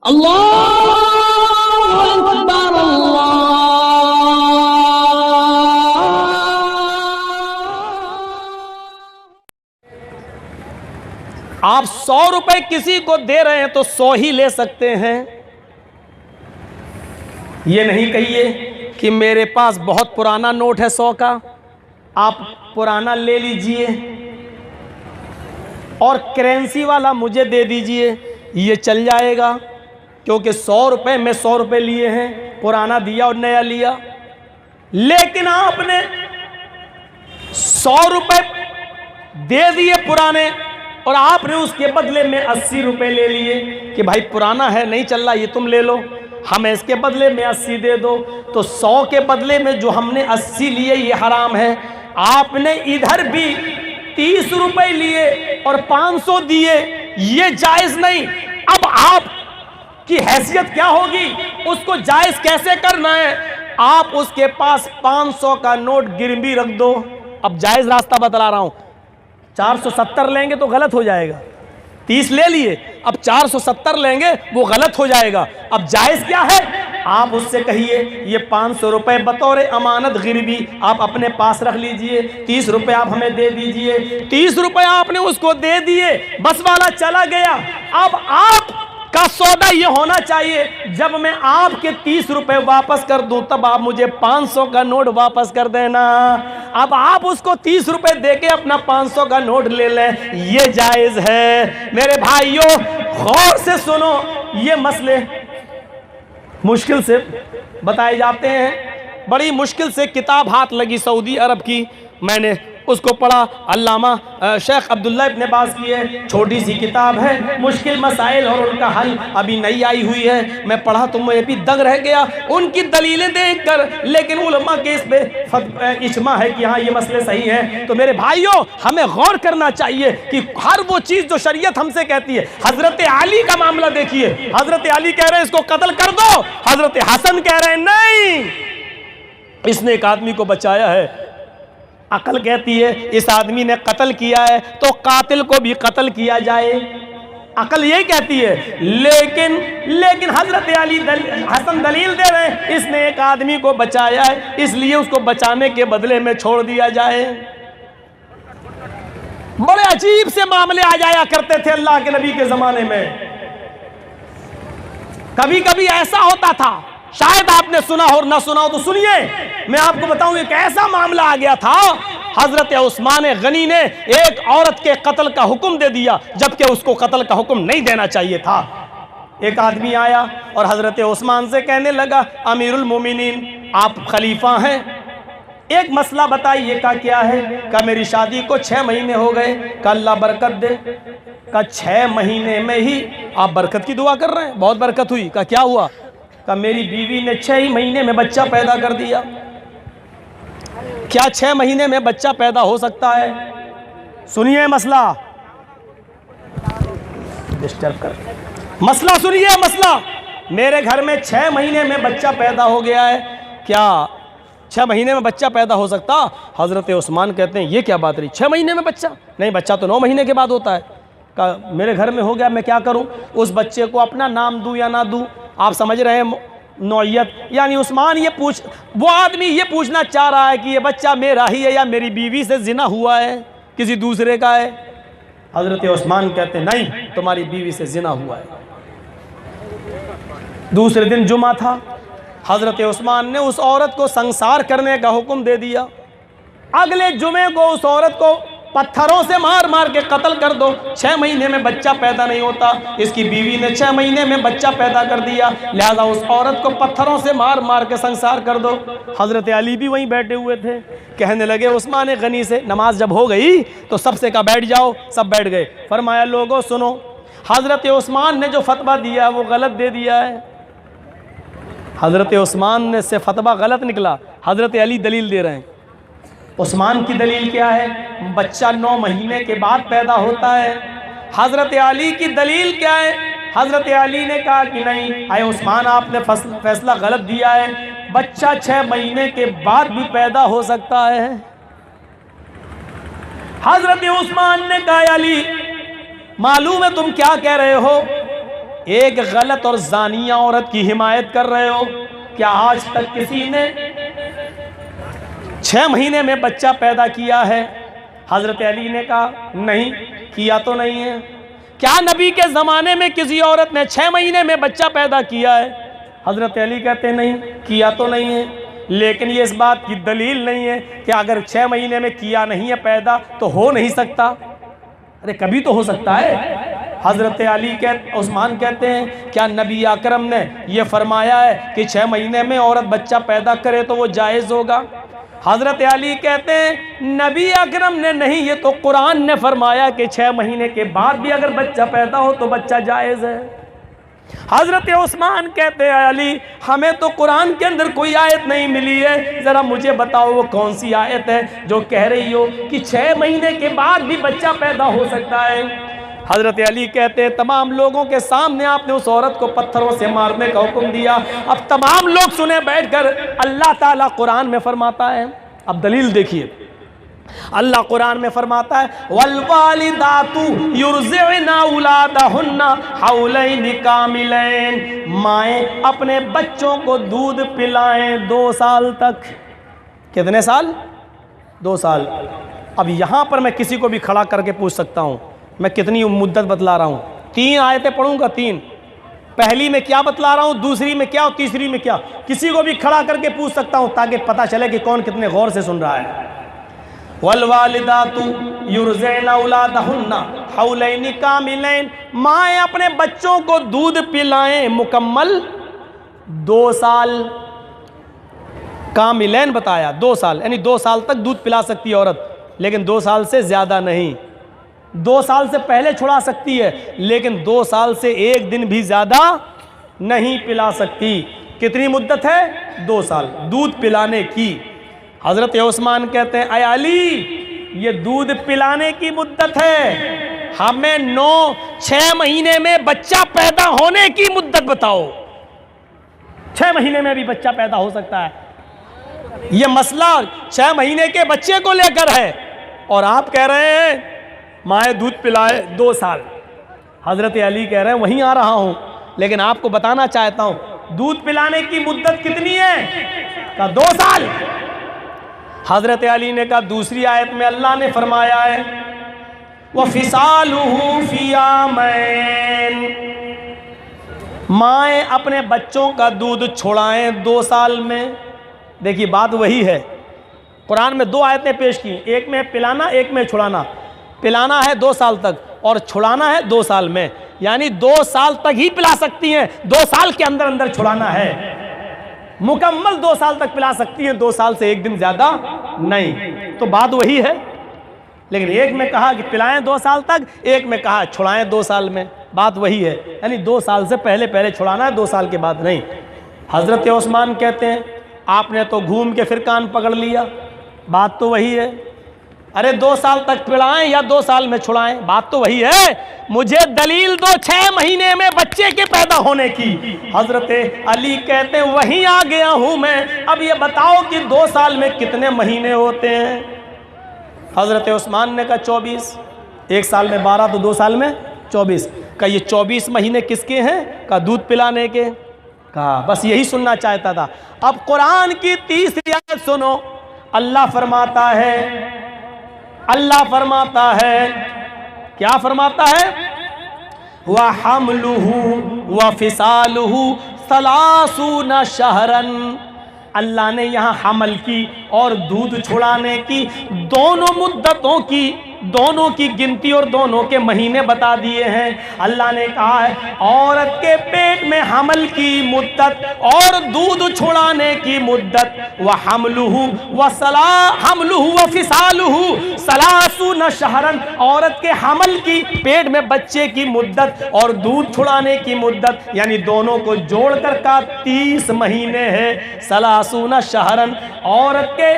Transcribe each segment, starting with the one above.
अल्लाहु अकबर आप 100 रुपए किसी को दे रहे हैं तो 100 ही ले सकते हैं। ये नहीं कहिए कि मेरे पास बहुत पुराना नोट है 100 का, आप पुराना ले लीजिए और करेंसी वाला मुझे दे दीजिए, ये चल जाएगा, क्योंकि 100 रुपए में 100 रुपए लिए हैं, पुराना दिया और नया लिया। लेकिन आपने 100 रुपए दे दिए पुराने और आपने उसके बदले में 80 रुपए ले लिए कि भाई पुराना है, नहीं चल रहा, ये तुम ले लो, हमें इसके बदले में 80 दे दो। तो 100 के बदले में जो हमने 80 लिए ये हराम है। आपने इधर भी 30 रुपए लिए और 500 दिए, ये जायज नहीं। अब आप की हैसियत क्या होगी, उसको जायज कैसे करना है? आप उसके पास 500 का नोट गिरवी रख दो। अब जायज रास्ता बतला रहा हूं, 470 लेंगे तो गलत हो जाएगा, 30 ले लिए, अब 470 लेंगे वो गलत हो जाएगा। अब जायज क्या है? आप उससे कहिए ये 500 रुपए बतौर अमानत गिरवी आप अपने पास रख लीजिए, 30 रुपए आप हमें दे दीजिए। 30 रुपए आपने उसको दे दिए, बस वाला चला गया। अब आप का सौदा ये होना चाहिए, जब मैं आपके 30 रुपए वापस कर दूं तब आप मुझे 500 का नोट वापस कर देना। अब आप उसको 30 रुपए देके अपना 500 का नोट ले लें, ये जायज है। मेरे भाइयों गौर से सुनो, ये मसले मुश्किल से बताए जाते हैं। बड़ी मुश्किल से किताब हाथ लगी सऊदी अरब की, मैंने उसको पढ़ा, अल्लामा शेख अब्दुल्ला इब्न बाज़ की है, छोटी सी किताब है, मुश्किल मसाइल और उनका हल, अभी नई आई हुई है। मैं पढ़ा तो मैं भी दंग रह गया उनकी दलीलें देखकर, लेकिन उलमा के इस पे इजमा है कि हाँ ये मसले सही हैं। तो मेरे भाइयों हमें गौर करना चाहिए कि हर वो चीज़ जो शरीयत हमसे कहती है। हज़रत अली का मामला देखिए, हज़रत अली कह रहे हैं इसको कत्ल कर दो, हज़रत हसन कह रहे हैं नहीं, इसने एक आदमी को बचाया है। अकल कहती है इस आदमी ने कत्ल किया है तो कातिल को भी कत्ल किया जाए, अकल यही कहती है। लेकिन हजरत अली हसन दलील दे रहे हैं इसने एक आदमी को बचाया है, इसलिए उसको बचाने के बदले में छोड़ दिया जाए। बड़े अजीब से मामले आ जाया करते थे अल्लाह के नबी के जमाने में। कभी कभी ऐसा होता था, शायद आपने सुना हो और ना सुना हो तो सुनिए, मैं आपको बताऊं एक ऐसा मामला आ गया था, हजरत उस्मान गनी ने एक औरत के कत्ल का हुक्म दे दिया जबकि उसको कत्ल का हुक्म नहीं देना चाहिए था। एक आदमी आया और हजरत उस्मान से कहने लगा, अमीरुल मोमिनीन आप खलीफा हैं, एक मसला बताइए। का क्या है? का मेरी शादी को 6 महीने हो गए, का अल्लाह बरकत दे। का 6 महीने में ही आप बरकत की दुआ कर रहे हैं, बहुत बरकत हुई। का क्या हुआ? का मेरी बीवी ने 6 महीने में बच्चा पैदा कर दिया। क्या 6 महीने में बच्चा पैदा हो सकता है? सुनिए मसला, डिस्टर्ब कर, मसला सुनिए मसला। मेरे घर में 6 महीने में बच्चा पैदा हो गया है, क्या 6 महीने में बच्चा पैदा हो सकता? हजरत उस्मान कहते हैं ये क्या बात रही, 6 महीने में बच्चा? नहीं, बच्चा तो 9 महीने के बाद होता है। का मेरे घर में हो गया, मैं क्या करूं? उस बच्चे को अपना नाम दूं या ना दूं? आप समझ रहे हैं नौयत। यानी उस्मान वो आदमी ये पूछना चाह रहा है कि ये बच्चा मेरा ही है या मेरी बीवी से जिना हुआ है, किसी दूसरे का है? हजरत उस्मान कहते हैं नहीं, तुम्हारी बीवी से जिना हुआ है। दूसरे दिन जुमा था, हजरत उस्मान ने उस औरत को संसार करने का हुक्म दे दिया। अगले जुमे को उस औरत को पत्थरों से मार मार के कत्ल कर दो, 6 महीने में बच्चा पैदा नहीं होता। इसकी बीवी ने 6 महीने में बच्चा पैदा कर दिया, लिहाजा उस औरत को पत्थरों से मार मार के संसार कर दो। हजरत अली भी वहीं बैठे हुए थे, कहने लगे उस्मान गनी से, नमाज जब हो गई तो सबसे कहा बैठ जाओ, सब बैठ गए। फरमाया लोगों सुनो, हजरत उस्मान ने जो फतवा दिया वो गलत दे दिया है। हजरत उस्मान ने से फतवा गलत निकला, हजरत अली दलील दे रहे हैं। उस्मान की दलील क्या है? बच्चा 9 महीने के बाद पैदा होता है। हजरत अली की दलील क्या है? हजरत अली ने कहा कि नहीं, आए उस्मान आपने फैसला गलत दिया है, बच्चा 6 महीने के बाद भी पैदा हो सकता है। हजरत उस्मान ने कहा अली मालूम है तुम क्या कह रहे हो, एक गलत और जानिया औरत की हिमायत कर रहे हो। क्या आज तक किसी ने 6 महीने में बच्चा पैदा किया है? हजरत अली ने कहा नहीं किया तो नहीं है। क्या नबी के ज़माने में किसी औरत ने 6 महीने में बच्चा पैदा किया है? हजरत अली कहते नहीं किया तो नहीं है, लेकिन ये इस बात की दलील नहीं है कि अगर 6 महीने में किया नहीं है पैदा तो हो नहीं सकता। अरे कभी तो हो सकता है। हजरत अली उस्मान कहते हैं क्या नबी अकरम ने यह फरमाया है कि 6 महीने में औरत बच्चा पैदा करे तो वो जायज़ होगा? हजरत अली कहते हैं नबी अकरम ने नहीं, ये तो कुरान ने फरमाया कि 6 महीने के बाद भी अगर बच्चा पैदा हो तो बच्चा जायज़ है। हजरत उस्मान कहते हैं अली हमें तो कुरान के अंदर कोई आयत नहीं मिली है, ज़रा मुझे बताओ वो कौन सी आयत है जो कह रही हो कि 6 महीने के बाद भी बच्चा पैदा हो सकता है। हजरत अली कहते हैं तमाम लोगों के सामने आपने उस औरत को पत्थरों से मारने का हुक्म दिया। अब तमाम लोग सुने बैठकर अल्लाह ताला कुरान में फरमाता है, अब दलील देखिए, अल्लाह कुरान में फरमाता है वल्वालिदातु युरज़िअना औलादहुन्ना हौलैनि कामिलैन, माएँ अपने बच्चों को दूध पिलाएं 2 साल तक। कितने साल? 2 साल। अब यहाँ पर मैं किसी को भी खड़ा करके पूछ सकता हूँ, मैं कितनी मुद्दत बतला रहा हूँ, 3 आयतें पढ़ूंगा, 3, पहली में क्या बतला रहा हूँ, दूसरी में क्या और तीसरी में क्या, किसी को भी खड़ा करके पूछ सकता हूँ ताकि पता चले कि कौन कितने गौर से सुन रहा है। वल्वालिदातु युरज़िअना औलादहुन्ना हौलैनि कामिलैन, माएँ अपने बच्चों को दूध पिलाएं मुकम्मल 2 साल। कामिलैन बताया 2 साल, यानी 2 साल तक दूध पिला सकती है औरत, लेकिन 2 साल से ज़्यादा नहीं। 2 साल से पहले छुड़ा सकती है, लेकिन 2 साल से 1 दिन भी ज़्यादा नहीं पिला सकती। कितनी मुद्दत है? 2 साल दूध पिलाने की। हज़रत उस्मान कहते हैं अय अली ये दूध पिलाने की मुद्दत है, हमें 6 महीने में बच्चा पैदा होने की मुद्दत बताओ। 6 महीने में भी बच्चा पैदा हो सकता है। ये मसला 6 महीने के बच्चे को लेकर है और आप कह रहे हैं माए दूध पिलाए 2 साल। हज़रत अली कह रहे हैं वहीं आ रहा हूं, लेकिन आपको बताना चाहता हूं दूध पिलाने की मुद्दत कितनी है? का 2 साल। हज़रत अली ने कहा दूसरी आयत में अल्लाह ने फरमाया है व फिसालुहु फी आमैन, माएँ अपने बच्चों का दूध छुड़ाएं 2 साल में। देखिए बात वही है, कुरान में 2 आयतें पेश की, एक में पिलाना, एक में छुड़ाना। पिलाना है 2 साल तक और छुड़ाना है 2 साल में, यानी 2 साल तक ही पिला सकती हैं, 2 साल के अंदर अंदर छुड़ाना है। मुकम्मल 2 साल तक पिला सकती हैं, 2 साल से 1 दिन ज़्यादा नहीं। तो बात वही है, लेकिन एक में कहा कि पिलाएं 2 साल तक, एक में कहा छुड़ाएं 2 साल में। बात वही है, यानी 2 साल से पहले पहले छुड़ाना है, 2 साल के बाद नहीं। हज़रत उस्मान कहते हैं आपने तो घूम के फिर कान पकड़ लिया, बात तो वही है। अरे 2 साल तक पिलाएं या 2 साल में छुड़ाएं, बात तो वही है। मुझे दलील दो 6 महीने में बच्चे के पैदा होने की। हजरत अली कहते हैं वहीं आ गया हूं मैं, अब ये बताओ कि 2 साल में कितने महीने होते हैं? हजरत उस्मान ने कहा 24। 1 साल में 12 तो 2 साल में 24। का ये 24 महीने किसके हैं? का दूध पिलाने के। कहा बस यही सुनना चाहता था। अब कुरान की 30वीं आयत सुनो, अल्लाह फरमाता है, क्या फरमाता है? व हमलुहु व फिसालुहु सलासूना शहरन। अल्लाह ने यहाँ हमल की और दूध छुड़ाने की दोनों की गिनती और दोनों के महीने बता दिए हैं। अल्लाह ने कहा है औरत के पेट में हमल की मुद्दत और दूध छुड़ाने की मुद्दत व हमलुहु व फिसालुहु सलासूना शहरन। औरत के हमल की, पेट में बच्चे की मुद्दत और दूध छुड़ाने की मुद्दत, यानी दोनों को जोड़कर का 30 महीने है। सलासूना शहरन, औरत के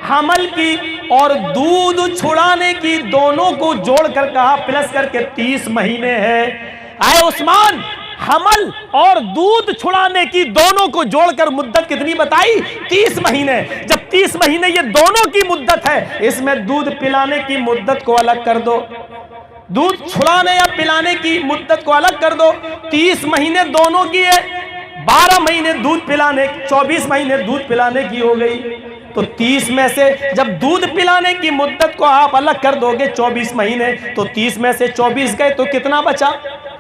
हमल की और दूध छुड़ाने की दोनों को जोड़कर कहा प्लस करके 30 महीने है। आए उस्मान, हमल और दूध छुड़ाने की दोनों को जोड़कर मुद्दत कितनी बताई? 30 महीने। जब 30 महीने ये दोनों की मुद्दत है, इसमें दूध पिलाने की मुद्दत को अलग कर दो। दूध छुड़ाने या पिलाने की मुद्दत को अलग कर दो, 30 महीने दोनों की है, 12 महीने दूध पिलाने, 24 महीने दूध पिलाने की हो गई। तो 30 में से जब दूध पिलाने की मुद्दत को आप अलग कर दोगे 24 महीने, तो 30 में से 24 गए तो कितना बचा?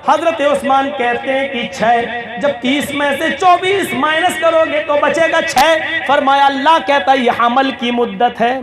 हजरत उस्मान कहते हैं कि 6। जब 30 में से 24 माइनस करोगे तो बचेगा 6। फरमाया अल्लाह कहता है ये हमल की मुद्दत है,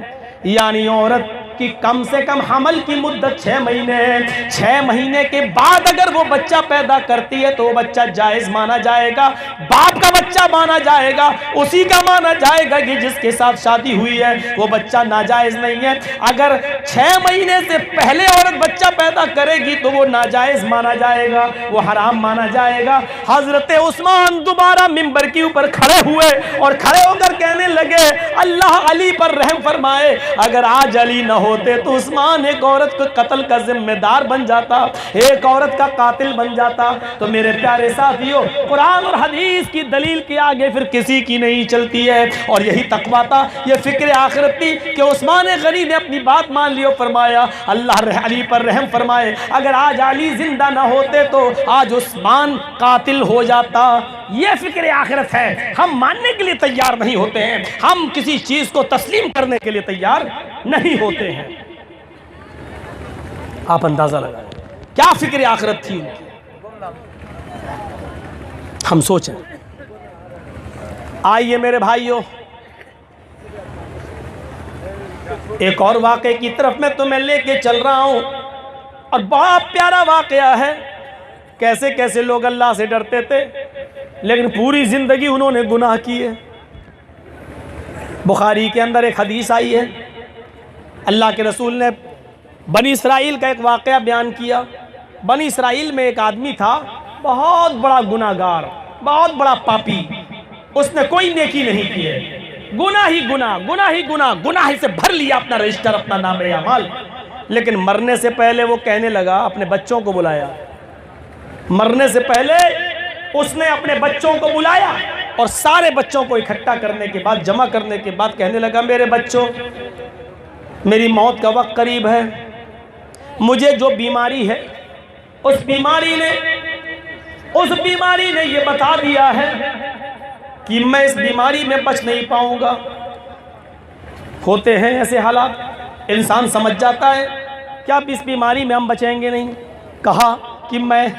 यानी औरत कि कम से कम हमल की मुद्दत 6 महीने है। 6 महीने के बाद अगर वो बच्चा पैदा करती है तो वो बच्चा जायज माना जाएगा, बाप का बच्चा माना जाएगा, उसी का माना जाएगा कि जिसके साथ शादी हुई है, वो बच्चा नाजायज नहीं है। अगर 6 महीने से पहले औरत बच्चा पैदा करेगी तो वो नाजायज माना जाएगा, वो हराम माना जाएगा। हजरत उस्मान दोबारा मिंबर के ऊपर खड़े हुए और खड़े होकर कहने लगे अल्लाह अली पर रहम फरमाए, अगर आज अली न होते तो उस्मान एक औरत को कत्ल का जिम्मेदार बन जाता, एक औरत का कातिल बन जाता। तो मेरे प्यारे साथियों, कुरान और हदीस की दलील के आगे फिर किसी की नहीं चलती है। और यही तकवा था, ये फिक्र आखिरत थी कि उस्मान गनी ने अपनी बात मान ली और फरमाया अल्लाह अली पर रहम फरमाए, अगर आज अली जिंदा ना होते तो आज उस्मान कातिल हो जाता। ये फिक्र आखिरत है, हम मानने के लिए तैयार नहीं होते हैं, हम किसी चीज को तस्लीम करने के लिए तैयार नहीं होते हैं। आप अंदाजा लगाएं क्या फिक्र आखिरत थी उनकी, हम सोचें। आइए मेरे भाइयों, एक और वाक़े की तरफ मैं तुम्हें लेके चल रहा हूं और बड़ा प्यारा वाक़या है। कैसे कैसे लोग अल्लाह से डरते थे लेकिन पूरी जिंदगी उन्होंने गुनाह किए। बुखारी के अंदर एक हदीस आई है, अल्लाह के रसूल ने बनी इसराइल का एक वाक़या बयान किया। बनी इसराइल में एक आदमी था, बहुत बड़ा गुनाहगार, बहुत बड़ा पापी, उसने कोई नेकी नहीं की है, गुनाह ही गुनाह, गुनाह ही गुनाह, गुनाह से भर लिया अपना रजिस्टर, अपना नाम अमाल। लेकिन मरने से पहले वो कहने लगा, अपने बच्चों को बुलाया, मरने से पहले उसने अपने बच्चों को बुलाया और सारे बच्चों को इकट्ठा करने के बाद, जमा करने के बाद कहने लगा, मेरे बच्चों, मेरी मौत का वक्त करीब है, मुझे जो बीमारी है उस बीमारी ने ये बता दिया है कि मैं इस बीमारी में बच नहीं पाऊंगा। होते हैं ऐसे हालात, इंसान समझ जाता है कि अब इस बीमारी में हम बचेंगे नहीं, कहा कि मैं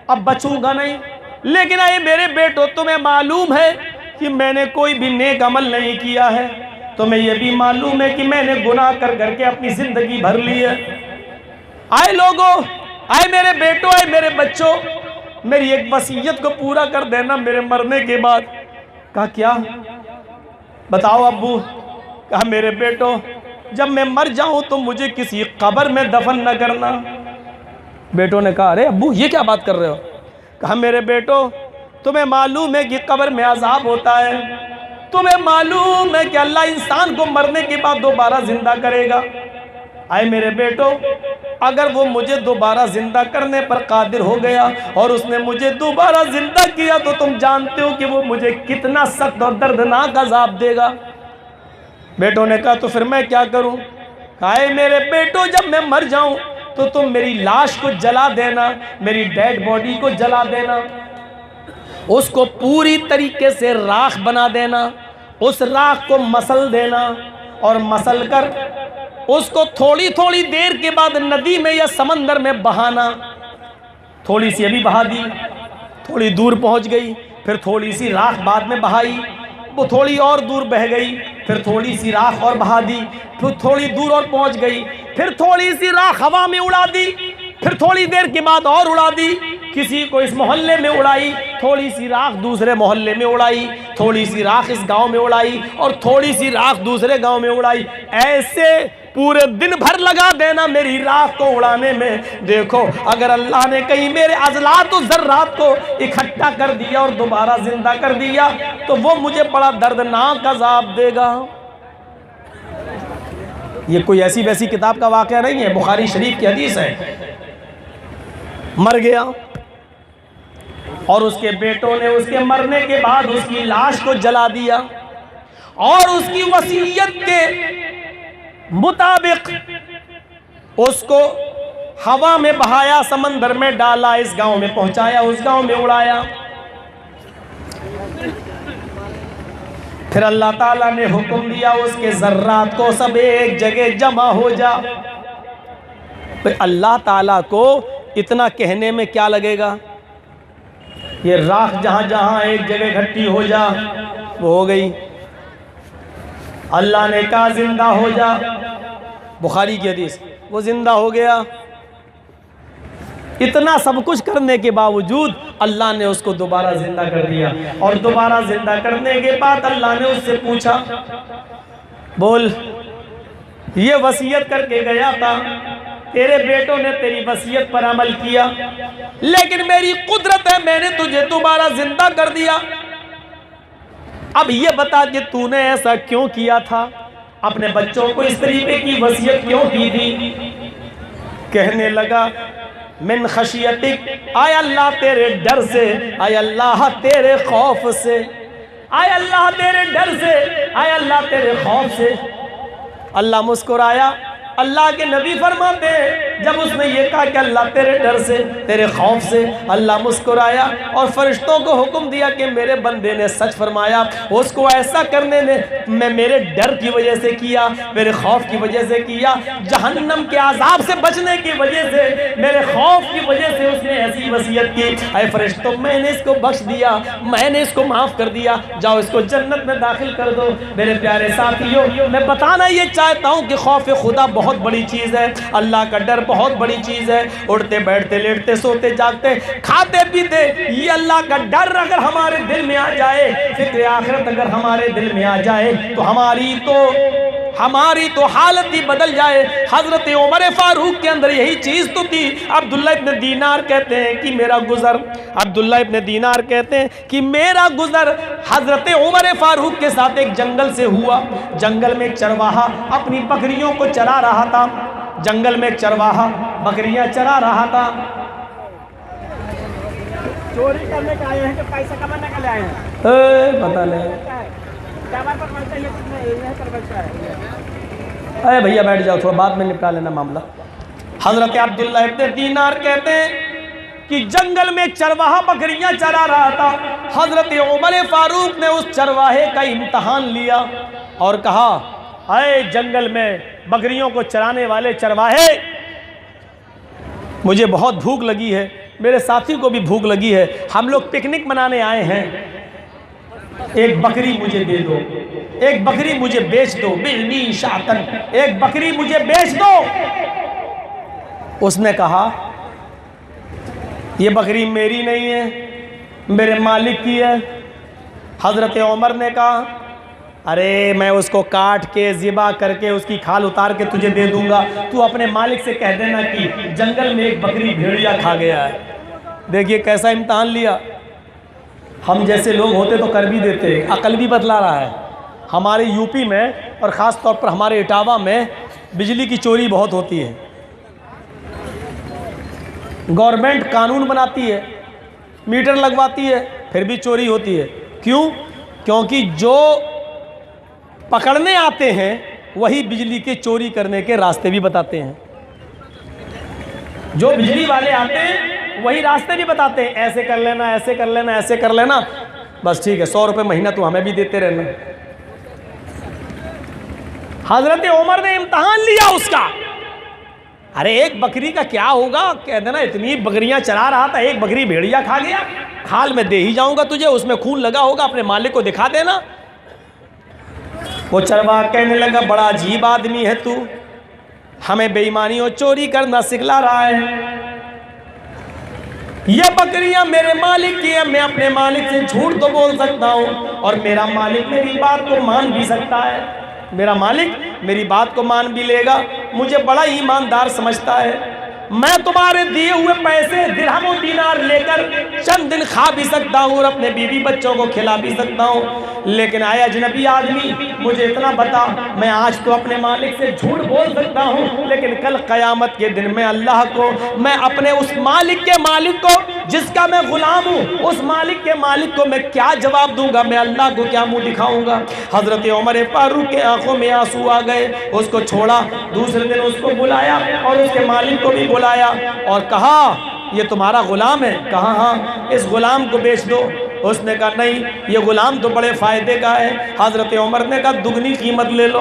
अब बचूंगा नहीं। लेकिन आए मेरे बेटो, तुम्हें मालूम है कि मैंने कोई भी नेक अमल नहीं किया है, तुम्हें यह भी मालूम है कि मैंने गुनाह कर करके अपनी जिंदगी भर ली है। आए लोगों, आए मेरे बेटो, आए मेरे बच्चों, मेरी एक वसीयत को पूरा कर देना मेरे मरने के बाद। कहा क्या? बताओ अब्बू। कहा मेरे बेटो, जब मैं मर जाऊं तो मुझे किसी कब्र में दफन न करना। बेटों ने कहा अरे अब्बू ये क्या बात कर रहे हो? कहा मेरे बेटो, तुम्हें मालूम है कि कब्र में अजाब होता है, तुम्हें मालूम है कि अल्लाह इंसान को मरने के बाद दोबारा जिंदा करेगा। आए मेरे बेटो, अगर वो मुझे दोबारा जिंदा करने पर कादिर हो गया और उसने मुझे दोबारा जिंदा किया तो तुम जानते हो कि वो मुझे कितना सख्त और दर्दनाक अजाब देगा। बेटों ने कहा तो फिर मैं क्या करूं? आए मेरे बेटो, जब मैं मर जाऊं तो तुम मेरी लाश को जला देना, मेरी डेड बॉडी को जला देना, उसको पूरी तरीके से राख बना देना, उस राख को मसल देना और मसल कर उसको थोड़ी थोड़ी देर के बाद नदी में या समंदर में बहाना। थोड़ी सी अभी बहा दी, थोड़ी दूर पहुंच गई, फिर थोड़ी सी राख बाद में बहाई, वो थोड़ी और दूर बह गई, फिर थोड़ी सी राख और बहा दी, फिर थोड़ी दूर और पहुंच गई, फिर थोड़ी सी राख हवा में उड़ा दी, फिर थोड़ी देर के बाद और उड़ा दी, किसी को इस मोहल्ले में उड़ाई, थोड़ी सी राख दूसरे मोहल्ले में उड़ाई, थोड़ी सी राख इस गांव में उड़ाई और थोड़ी सी राख दूसरे गांव में उड़ाई। ऐसे पूरे दिन भर लगा देना मेरी राख को उड़ाने में। देखो, अगर अल्लाह ने कहीं मेरे अज़लात और ज़र्रात को इकट्ठा कर दिया और दोबारा जिंदा कर दिया तो वो मुझे बड़ा दर्दनाक अज़ाब देगा। ये कोई ऐसी वैसी किताब का वाक़या नहीं है, बुखारी शरीफ की हदीस है। मर गया और उसके बेटों ने उसके मरने के बाद उसकी लाश को जला दिया और उसकी वसीयत के मुताबिक उसको हवा में बहाया, समंदर में डाला, इस गांव में पहुंचाया, उस गांव में उड़ाया। फिर अल्लाह ताला ने हुक्म दिया उसके जर्रात को सब एक जगह जमा हो जा। तो अल्लाह ताला को इतना कहने में क्या लगेगा, ये राख जहां जहां एक जगह इकट्ठी हो जा, वो हो गई। अल्लाह ने कहा जिंदा हो जा, बुखारी की हदीस, वो जिंदा हो गया। इतना सब कुछ करने के बावजूद अल्लाह ने उसको दोबारा जिंदा कर दिया। और दोबारा जिंदा करने के बाद अल्लाह ने उससे पूछा, बोल, ये वसीयत करके गया था, तेरे बेटों ने तेरी वसीयत पर अमल किया, लेकिन मेरी कुदरत है, मैंने तुझे दोबारा जिंदा कर दिया। अब ये बता कि तूने ऐसा क्यों किया था, अपने बच्चों को इस तरीके की वसीयत क्यों की थी। कहने लगा, मिन खशियतिक, आय अल्लाह तेरे डर से, आय अल्लाह तेरे खौफ से, आय अल्लाह तेरे डर से, आय अल्लाह तेरे खौफ से। अल्लाह मुस्कुराया। अल्लाह के नबी फरमाते हैं, जब उसने ये कहा कि अल्लाह तेरे डर से, तेरे खौफ से, अल्लाह मुस्कुराया और फरिश्तों को हुक्म दिया कि मेरे बंदे ने सच फरमाया, उसको ऐसा करने ने मैं मेरे डर की वजह से किया, मेरे खौफ की वजह से किया, जहन्नम के आज़ाब से बचने की वजह से, मेरे खौफ की वजह से उसने ऐसी वसीयत की। ऐ फरिश्तों, मैंने इसको बख्श दिया, मैंने इसको माफ़ कर दिया, जाओ इसको जन्नत में दाखिल कर दो। मेरे प्यारे साथियों, मैं बताना ये चाहता हूँ कि खौफ खुदा बहुत बड़ी चीज है, अल्लाह का डर बहुत बड़ी चीज है। उठते बैठते लेटते सोते जागते खाते पीते, ये अल्लाह का डर अगर हमारे दिल में आ जाए, फिक्र आखिरत अगर हमारे दिल में आ जाए, तो हमारी तो हालत ही बदल जाए। हजरत उमर फारूक के अंदर यही चीज तो थी। अब्दुल्ला इब्न दीनार कहते हैं कि मेरा गुजर, अब्दुल्ला इब्न दीनार कहते हैं कि मेरा गुजर हजरत उमर फारूक के साथ एक जंगल से हुआ। जंगल में एक चरवाहा अपनी बकरियों को चरा रहा था। जंगल में एक चरवाहा बकरियां चरा रहा था। चोरी करने के आए हैं कि पैसा कमाने के लिए आए हैं, पता नहीं। अरे भैया बैठ जाओ, थोड़ा बाद में निपटा लेना मामला। हजरत अब्दुल्ला इब्न दीनार कहते हैं कि जंगल में चरवाहा बकरियां चरा रहा था। हजरत उमर फारूक ने उस चरवाहे का इम्तहान लिया और कहा, अरे जंगल में बकरियों को चराने वाले चरवाहे, मुझे बहुत भूख लगी है, मेरे साथी को भी भूख लगी है, हम लोग पिकनिक मनाने आए हैं, एक बकरी मुझे दे दो, एक बकरी मुझे बेच दो, बिल्नी शातन, एक बकरी मुझे बेच दो। उसने कहा, ये बकरी मेरी नहीं है, मेरे मालिक की है। हजरत उमर ने कहा, अरे मैं उसको काट के ज़िबा करके उसकी खाल उतार के तुझे दे दूंगा, तू अपने मालिक से कह देना कि जंगल में एक बकरी भेड़िया खा गया है। देखिए कैसा इम्तहान लिया। हम जैसे लोग होते तो कर भी देते, अकल भी बतला रहा है। हमारे यूपी में और ख़ास तौर पर हमारे इटावा में बिजली की चोरी बहुत होती है। गवर्नमेंट कानून बनाती है, मीटर लगवाती है, फिर भी चोरी होती है। क्यों? क्योंकि जो पकड़ने आते हैं वही बिजली के चोरी करने के रास्ते भी बताते हैं। जो बिजली वाले आते हैं वही रास्ते भी बताते हैं, ऐसे कर लेना, ऐसे कर लेना, ऐसे कर लेना, बस ठीक है, 100 रुपये महीना तो हमें भी देते रहना। हजरत उमर ने इम्तहान लिया उसका। अरे एक बकरी का क्या होगा, कह देना इतनी बकरियां चरा रहा था, एक बकरी भेड़िया खा गया, खाल में दे ही जाऊंगा तुझे, उसमें खून लगा होगा, अपने मालिक को दिखा देना। वो चरवाहा कहने लगा, बड़ा अजीब आदमी है तू, हमें बेईमानी और चोरी करना सिखला रहा है। ये बकरियां मेरे मालिक की है, मैं अपने मालिक से झूठ तो बोल सकता हूं और मेरा मालिक मेरी बात को मान भी सकता है, मेरा मालिक मेरी बात को मान भी लेगा, मुझे बड़ा ईमानदार समझता है। मैं तुम्हारे दिए हुए पैसे दिरहम और दीनार लेकर चंद दिन खा भी सकता हूँ और अपने बीवी बच्चों को खिला भी सकता हूँ, लेकिन आया अजनबी आदमी, मुझे इतना बता, मैं आज तो अपने मालिक से झूठ बोल सकता हूँ, लेकिन कल क़यामत के दिन में अल्लाह को, मैं अपने उस मालिक के मालिक को जिसका मैं गुलाम हूँ, उस मालिक के मालिक को मैं क्या जवाब दूंगा? मैं अल्लाह को क्या मुंह दिखाऊंगा? हजरत उमर फारूक के आंखों में आंसू आ गए। उसको छोड़ा, दूसरे दिन उसको बुलाया और उसके मालिक को भी बुलाया और कहा ये तुम्हारा गुलाम है? कहा हाँ, इस गुलाम को बेच दो। उसने कहा नहीं, ये गुलाम तो बड़े फ़ायदे का है। हज़रत उमर ने कहा दुगनी कीमत ले लो।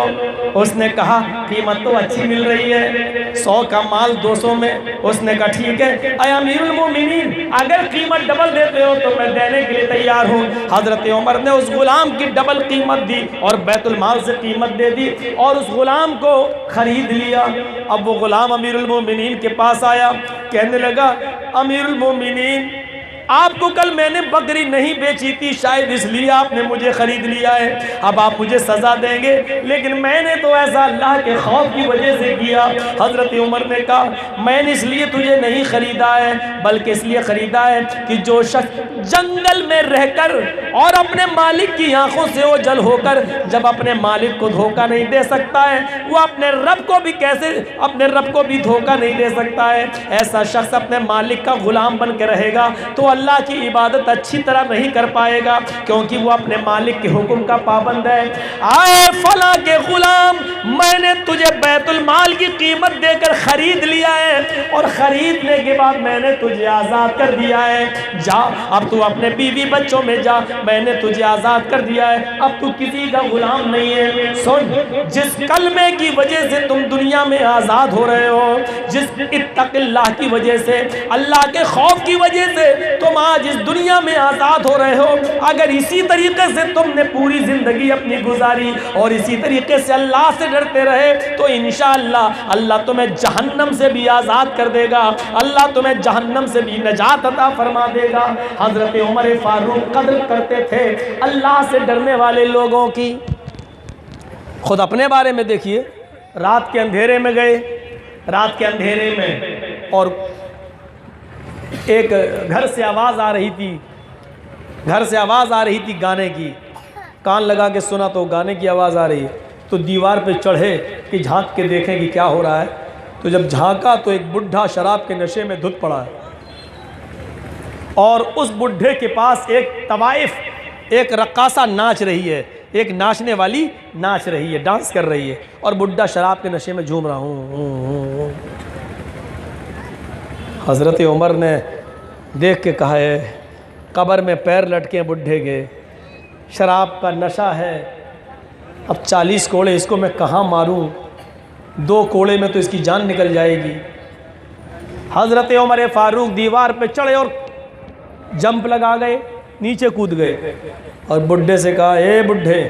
उसने कहा कीमत तो अच्छी मिल रही है, 100 का माल 200 में। उसने कहा ठीक है, अय अमीरुल मोमिनीन, अगर कीमत डबल देते हो तो मैं देने के लिए तैयार हूँ। हज़रत उमर ने उस गुलाम की डबल कीमत दी और बैतुल माल से कीमत दे दी और उस गुलाम को ख़रीद लिया। अब वो गुलाम अमीरुल मोमिनीन के पास आया, कहने लगा अमीरुल मोमिनीन, आपको कल मैंने बकरी नहीं बेची थी, शायद इसलिए आपने मुझे ख़रीद लिया है। अब आप मुझे सज़ा देंगे, लेकिन मैंने तो ऐसा अल्लाह के खौफ की वजह से किया। हज़रत उमर ने कहा मैंने इसलिए तुझे नहीं ख़रीदा है, बल्कि इसलिए ख़रीदा है कि जो शख्स जंगल में रहकर और अपने मालिक की आंखों से ओझल होकर जब अपने मालिक को धोखा नहीं दे सकता है, वो अपने रब को भी कैसे अपने रब को भी धोखा नहीं दे सकता है। ऐसा शख्स अपने मालिक का गुलाम बन के रहेगा तो अल्लाह की इबादत अच्छी तरह नहीं कर पाएगा, क्योंकि वो अपने मालिक के हुक्म का पाबंद है। आए फला के गुलाम, मैंने तुझे बैतुल माल की कीमत देकर खरीद लिया है और खरीदने के बाद मैंने तुझे आज़ाद कर दिया है। जा, अब तू अपने बीवी बच्चों में जा, मैंने तुझे आज़ाद कर दिया है, अब तू किसी का गुलाम नहीं है। सुन, जिस कलमे की वजह से तुम दुनिया में आज़ाद हो रहे हो, जिस इत्तक़िल्लाह की वजह से, अल्लाह के खौफ की वजह से तुम आज इस दुनिया में आज़ाद हो रहे हो, अगर इसी तरीके से तुमने पूरी ज़िंदगी अपनी गुजारी और इसी तरीके से अल्लाह से डरते रहे तो इंशाअल्लाह अल्लाह तुम्हें जहन्नम से भी आज़ाद कर देगा, अल्लाह तुम्हें जहन्नम से भी नजात अता फरमा देगा। हज़रत उमर फारूक कदर करते थे अल्लाह से डरने वाले लोगों की। खुद अपने बारे में देखिए, रात के अंधेरे में गए, रात के अंधेरे में, और एक घर से आवाज़ आ रही थी, घर से आवाज़ आ रही थी गाने की। कान लगा के सुना तो गाने की आवाज़ आ रही है, तो दीवार पे चढ़े कि झांक के देखें कि क्या हो रहा है। तो जब झांका तो एक बुढ़ा शराब के नशे में धुत पड़ा है और उस बुढ़े के पास एक तवाइफ, एक रक्कासा नाच रही है, एक नाचने वाली नाच रही है, डांस कर रही है, और बुढ़ा शराब के नशे में झूम रहा हूँ। हज़रत उमर ने देख के कहा है कब्र में पैर लटके बुढ़े के, शराब का नशा है, अब 40 कोड़े इसको मैं कहाँ मारूं, 2 कोड़े में तो इसकी जान निकल जाएगी। हज़रत उमर फारूक दीवार पे चढ़े और जंप लगा गए, नीचे कूद गए और बुढ़े से कहा ए बुढ़े,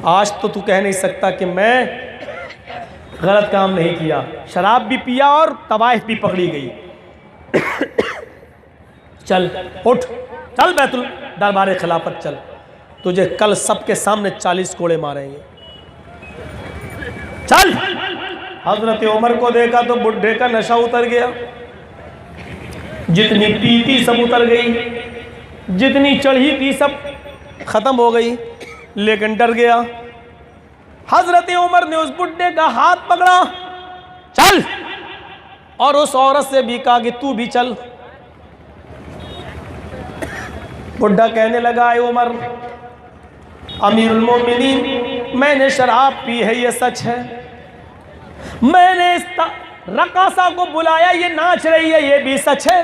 आज तो तू कह नहीं सकता कि मैं गलत काम नहीं किया, शराब भी पिया और तवाइफ भी पकड़ी गई। चल उठ, चल बैतुल दरबार खिलाफत चल, तुझे कल सबके सामने 40 कोड़े मारेंगे, चल। हजरत उमर को देखा तो बुढ़े का नशा उतर गया, जितनी पी थी सब उतर गई, जितनी चढ़ी थी सब खत्म हो गई, लेकिन डर गया। हजरत उमर ने उस बुढ़े का हाथ पकड़ा, चल, और उस औरत से भी कहा कि तू भी चल। बुढ़ा कहने लगा ए उमर, अमीरुल मोमिनीन, मैंने शराब पी है, ये सच है, मैंने इस रकासा को बुलाया, ये नाच रही है, ये भी सच है,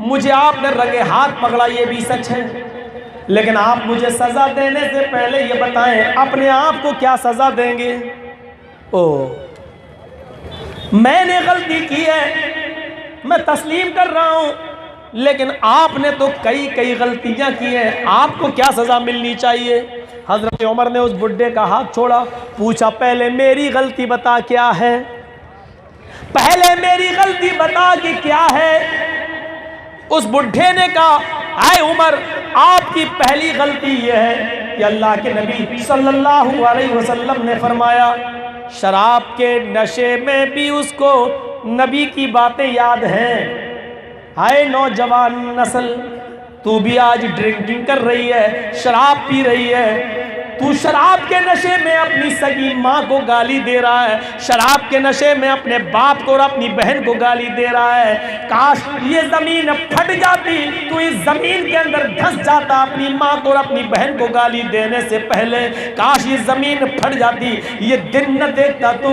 मुझे आपने रंगे हाथ पकड़ा, ये भी सच है, लेकिन आप मुझे सज़ा देने से पहले ये बताएं अपने आप को क्या सज़ा देंगे। ओ, मैंने गलती की है, मैं तस्लीम कर रहा हूं, लेकिन आपने तो कई कई गलतियां की हैं, आपको क्या सज़ा मिलनी चाहिए। हज़रत उमर ने उस बुढ़े का हाथ छोड़ा, पूछा पहले मेरी गलती बता क्या है, पहले मेरी गलती बता कि क्या है। उस बुढ़े ने कहा आए उमर, आपकी पहली गलती यह है कि अल्लाह के नबी सल्लल्लाहु अलैहि वसल्लम ने फरमाया शराब के नशे में भी उसको नबी की बातें याद हैं। हाय नौजवान नस्ल, तू भी आज ड्रिंकिंग कर रही है, शराब पी रही है, तू शराब के नशे में अपनी सगी माँ को गाली दे रहा है, शराब के नशे में अपने बाप को और अपनी बहन को गाली दे रहा है। काश ये जमीन फट जाती, तू इस जमीन के अंदर धंस जाता अपनी माँ को और अपनी बहन को गाली देने से पहले। काश ये जमीन फट जाती, ये दिन न देखता, तू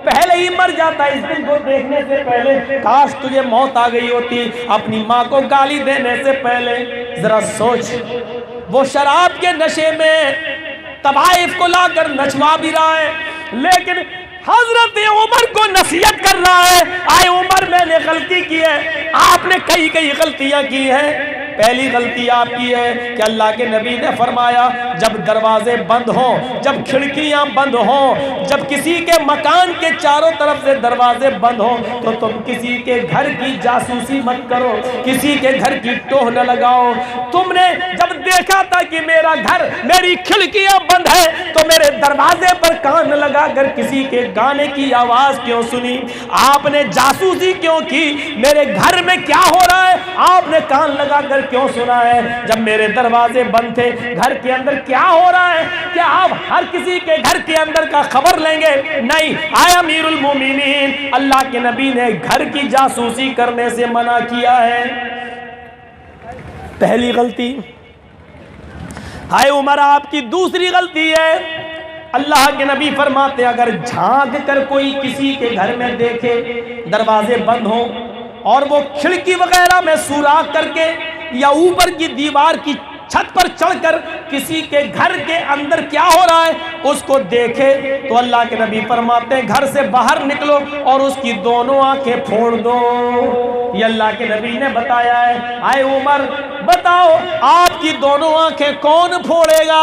पहले ही मर जाता इस दिन को देखने से पहले। काश तुझे मौत आ गई होती अपनी माँ को गाली देने से पहले। जरा सोच, वो शराब के नशे में तवाइफ को लाकर नचवा भी रहा है, लेकिन हजरत उमर को नसीहत कर रहा है, आए उमर मैंने गलती की है, आपने कई कई गलतियां की हैं। पहली गलती आपकी है कि अल्लाह के नबी ने फरमाया जब दरवाजे बंद हों, जब खिड़कियां बंद हों, जब किसी के मकान के चारों तरफ से दरवाजे बंद हों, तो तुम किसी के घर की जासूसी मत करो, किसी के घर की टोह न लगाओ। तुमने जब देखा था कि मेरा घर, मेरी खिड़कियां बंद है, तो मेरे दरवाजे पर कान लगाकर किसी के गाने की आवाज क्यों सुनी? आपने जासूसी क्यों की? मेरे घर में क्या हो रहा है आपने कान लगाकर क्यों सुना है? जब मेरे दरवाजे बंद थे, घर के अंदर क्या हो रहा है, क्या आप हर किसी के घर के अंदर का खबर लेंगे? नहीं, आए अमीरुल मोमिनीन, अल्लाह के नबी ने घर की जासूसी करने से मना किया है। पहली गलती। हाय उमर, आपकी दूसरी गलती है, अल्लाह के नबी फरमाते अगर झांक कर कोई किसी के घर में देखे दरवाजे बंद हो और वो खिड़की वगैरह में सुराख करके या ऊपर की दीवार की छत पर चढ़कर किसी के घर के अंदर क्या हो रहा है उसको देखे, तो अल्लाह के नबी फरमाते हैं घर से बाहर निकलो और उसकी दोनों आंखें फोड़ दो। ये अल्लाह के नबी ने बताया है। आए उमर, बताओ आपकी दोनों आंखें कौन फोड़ेगा?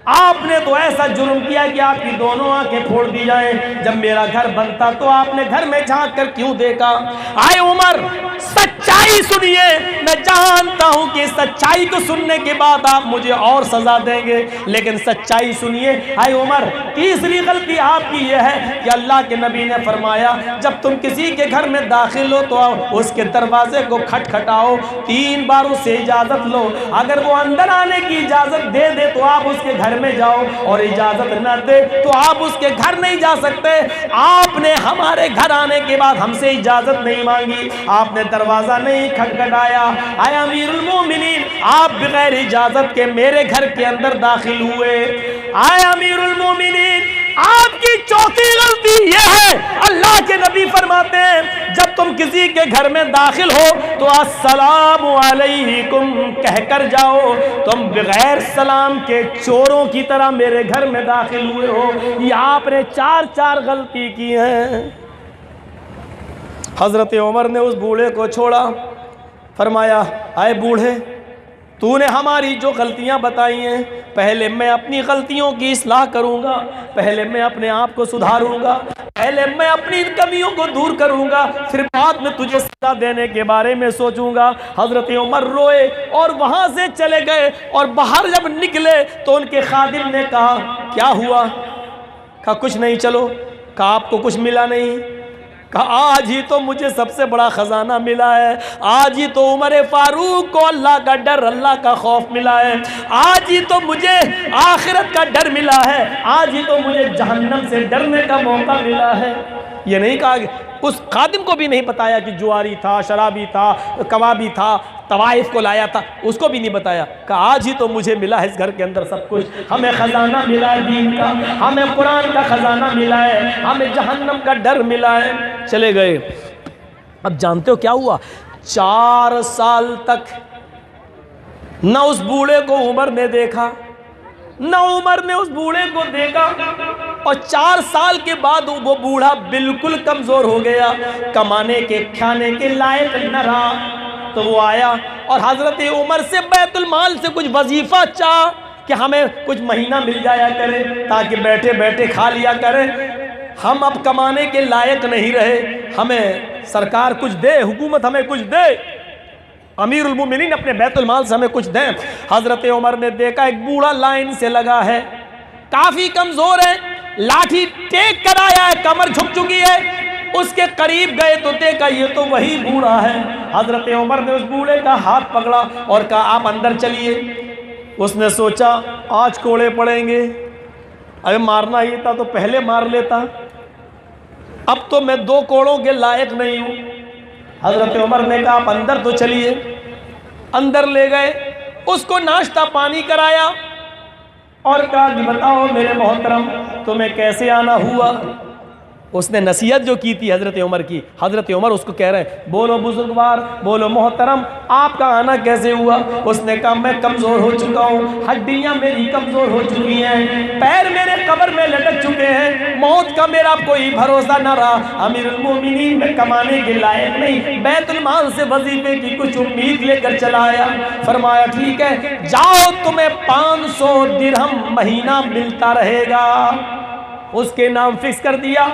आपने तो ऐसा जुर्म किया कि आपकी दोनों आंखें फोड़ दी जाए। जब मेरा घर बनता तो आपने घर में झांक कर क्यों देखा? आए उमर, सच्चाई सुनिए। मैं जानता हूं कि सच्चाई को सुनने के बाद आप मुझे और सजा देंगे, लेकिन सच्चाई सुनिए। आए उमर, तीसरी गलती आपकी यह है कि अल्लाह के नबी ने फरमाया जब तुम किसी के घर में दाखिल हो तो उसके दरवाजे को खटखटाओ, 3 बार उससे इजाजत लो। अगर वो अंदर आने की इजाजत दे दे तो आप उसके घर में जाओ, और इजाजत न दे तो आप उसके घर नहीं जा सकते। आपने हमारे घर आने के बाद हमसे इजाजत नहीं मांगी, आपने दरवाजा नहीं खटखटाया। आए अमीरुल मोमिनीन, आप बगैर इजाजत के मेरे घर के अंदर दाखिल हुए। आए अमीरुल मोमिनीन, आपकी चौथी गलती यह है, अल्लाह के नबी फरमाते हैं जब तुम किसी के घर में दाखिल हो तो अस्सलामु अलैकुम कहकर जाओ। तुम बगैर सलाम के चोरों की तरह मेरे घर में दाखिल हुए हो। ये आपने 4 गलती की है। हजरत उमर ने उस बूढ़े को छोड़ा, फरमाया आए बूढ़े, तूने हमारी जो गलतियां बताई हैं, पहले मैं अपनी गलतियों की इस्लाह करूंगा, पहले मैं अपने आप को सुधारूंगा, पहले मैं अपनी कमियों को दूर करूंगा, फिर बाद में तुझे सजा देने के बारे में सोचूंगा। हजरत उमर रोए और वहां से चले गए, और बाहर जब निकले तो उनके खादिम ने कहा क्या हुआ? कहा कुछ नहीं, चलो। कहा आपको कुछ मिला नहीं? कहा आज ही तो मुझे सबसे बड़ा खजाना मिला है, आज ही तो उमर फारूक को अल्लाह का डर, अल्लाह का खौफ मिला है, आज ही तो मुझे आखिरत का डर मिला है, आज ही तो मुझे जहन्नम से डरने का मौका मिला है। ये नहीं कहा, उस खादिम को भी नहीं बताया कि जुआरी था, शराबी था, कबाबी था, तवाइफ को लाया था, उसको भी नहीं बताया। कहा आज ही तो मुझे मिला है इस घर के अंदर सब कुछ, हमें खजाना मिला है दीन का, हमें कुरान का खजाना मिला है, हमें जहन्नम का डर मिला है। चले गए। अब जानते हो क्या हुआ? 4 साल तक न उस बूढ़े को उमर ने देखा, न उमर ने उस बूढ़े को देखा, और 4 साल के बाद वो बूढ़ा बिल्कुल कमजोर हो गया, कमाने के खाने के लायक न रहा। तो वो आया और हजरत उमर से बैतुल माल से कुछ वजीफा चाह कि हमें कुछ महीना मिल जाया करे ताकि बैठे बैठे खा लिया करें, हम अब कमाने के लायक नहीं रहे, हमें सरकार कुछ दे, हुकूमत हमें कुछ दे, अमीरुल मोमिनीन अपने बैतुल माल से हमें कुछ दें। हजरत उमर ने देखा एक बूढ़ा लाइन से लगा है, काफी कमजोर है, लाठी टेक कर आया है, कमर झुक चुकी है। उसके करीब गए तो देखा ये तो वही बूढ़ा है। हजरत उमर ने उस बूढ़े का हाथ पकड़ा और कहा आप अंदर चलिए। उसने सोचा आज कोड़े पड़ेंगे, अरे मारना ही था तो पहले मार लेता, अब तो मैं 2 कोड़ों के लायक नहीं हूँ। हजरत उमर ने कहा आप अंदर तो चलिए। अंदर ले गए, उसको नाश्ता पानी कराया और कहा कि बताओ मेरे मोहतरम तुम्हें कैसे आना हुआ। उसने नसीहत जो की थी हज़रत उमर की, हज़रत उमर उसको कह रहे हैं बोलो बुजुर्गवार, बोलो मोहतरम आपका आना कैसे हुआ। उसने कहा मैं कमज़ोर हो चुका हूँ, हड्डियाँ मेरी कमज़ोर हो चुकी हैं, पैर मेरे कब्र में लटक चुके हैं, मौत का मेरा कोई भरोसा न रहा, अमीरुल मोमिनीन में कमाने के लायक नहीं, बैतुल माल से वजीफे की कुछ उम्मीद लेकर चला आया। फरमाया ठीक है जाओ तुम्हें 500 दिरहम महीना मिलता रहेगा। उसके नाम फिक्स कर दिया।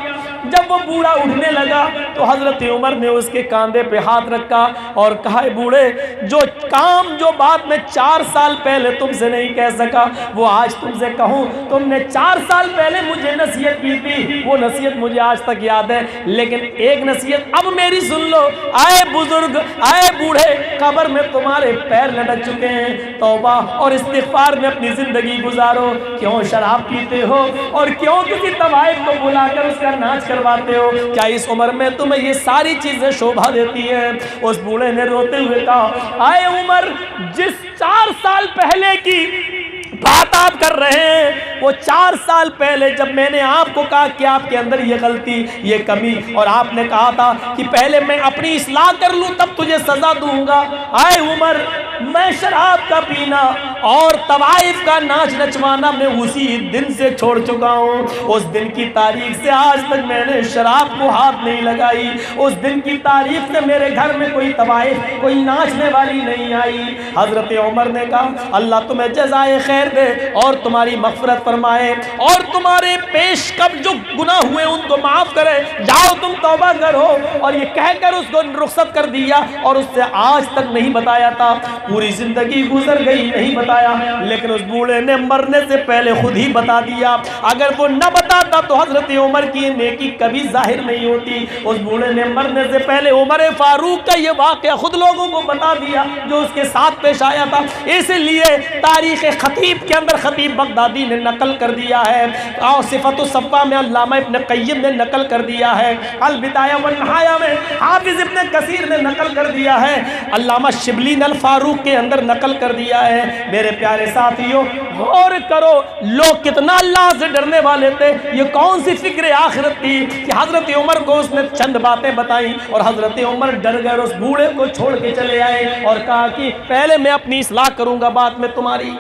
जब वो बूढ़ा उठने लगा तो हजरत उमर ने उसके कांधे पे हाथ रखा और कहा बूढ़े जो काम जो बात मैं 4 साल पहले तुमसे नहीं कह सका वो आज तुमसे कहूँ। तुमने 4 साल पहले मुझे नसीहत की थी, वो नसीहत मुझे आज तक याद है, लेकिन एक नसीहत अब मेरी सुन लो। आए बुजुर्ग, आए बूढ़े, कब्र में तुम्हारे पैर लटक चुके हैं, तौबा और इस्तिग़फ़ार में अपनी जिंदगी गुजारो। क्यों शराब पीते हो और क्यों किसी तवाइफ को बुलाकर उसका नाच करवाते हो? क्या इस उम्र में तुम्हें ये सारी चीजें शोभा देती हैं? उस बूढ़े ने रोते हुए कहा आए उमर, जिस 4 साल पहले की बात आप कर रहे हैं वो 4 साल पहले जब मैंने आपको कहा कि आपके अंदर ये गलती ये कमी और आपने कहा था कि पहले मैं अपनी इस्लाह कर लूं तब तुझे सजा दूंगा। आए उमर, मैं शराब का पीना और तवाइफ का नाच नचवाना मैं उसी दिन से छोड़ चुका हूँ। उस दिन की तारीख से आज तक मैंने शराब को हाथ नहीं लगाई। उस दिन की तारीख से मेरे घर में कोई तवाइफ कोई नाचने वाली नहीं आई। हजरत उमर ने कहा अल्लाह तुम्हें जज़ाए खैर दे और तुम्हारी मग़फ़िरत फरमाए और तुम्हारे पेश कब जो गुनाह हुए उनको माफ़ करे, जाओ तुम तौबा करो। और ये कहकर उसको रुखसत कर दिया और उससे आज तक नहीं बताया था। पूरी जिंदगी गुजर गई नहीं बताया, लेकिन उस बूढ़े ने मरने से पहले खुद ही बता दिया। अगर वो न बताता तो हजरत उमर की नेकी कभी जाहिर नहीं होती। उस बूढ़े ने मरने से पहले उमर फारूक का ये वाक़या खुद लोगों को बता दिया जो उसके साथ पेश आया था। इसलिए तारीख़ खतीब के अंदर खतीब बगदादी ने नकल कर दिया है और सिफ़तुस सफ़ा में अल्लामा इब्न क़य्यिम ने नकल कर दिया है, अल बिदाया व निहाया में हाफिज़ इब्न कसीर ने नकल कर दिया है, अल्लामा शिबली अल फारूक के अंदर नकल कर दिया है। मेरे प्यारे साथियों गौर करो लोग कितना अल्लाह से डरने वाले थे। ये कौन सी फिक्र आखिरत थी कि हजरत उमर को उसने चंद बातें बताई और हजरत उमर डर गए, उस बूढ़े को छोड़ के चले आए और कहा कि पहले मैं अपनी इस्लाह करूंगा बाद में तुम्हारी।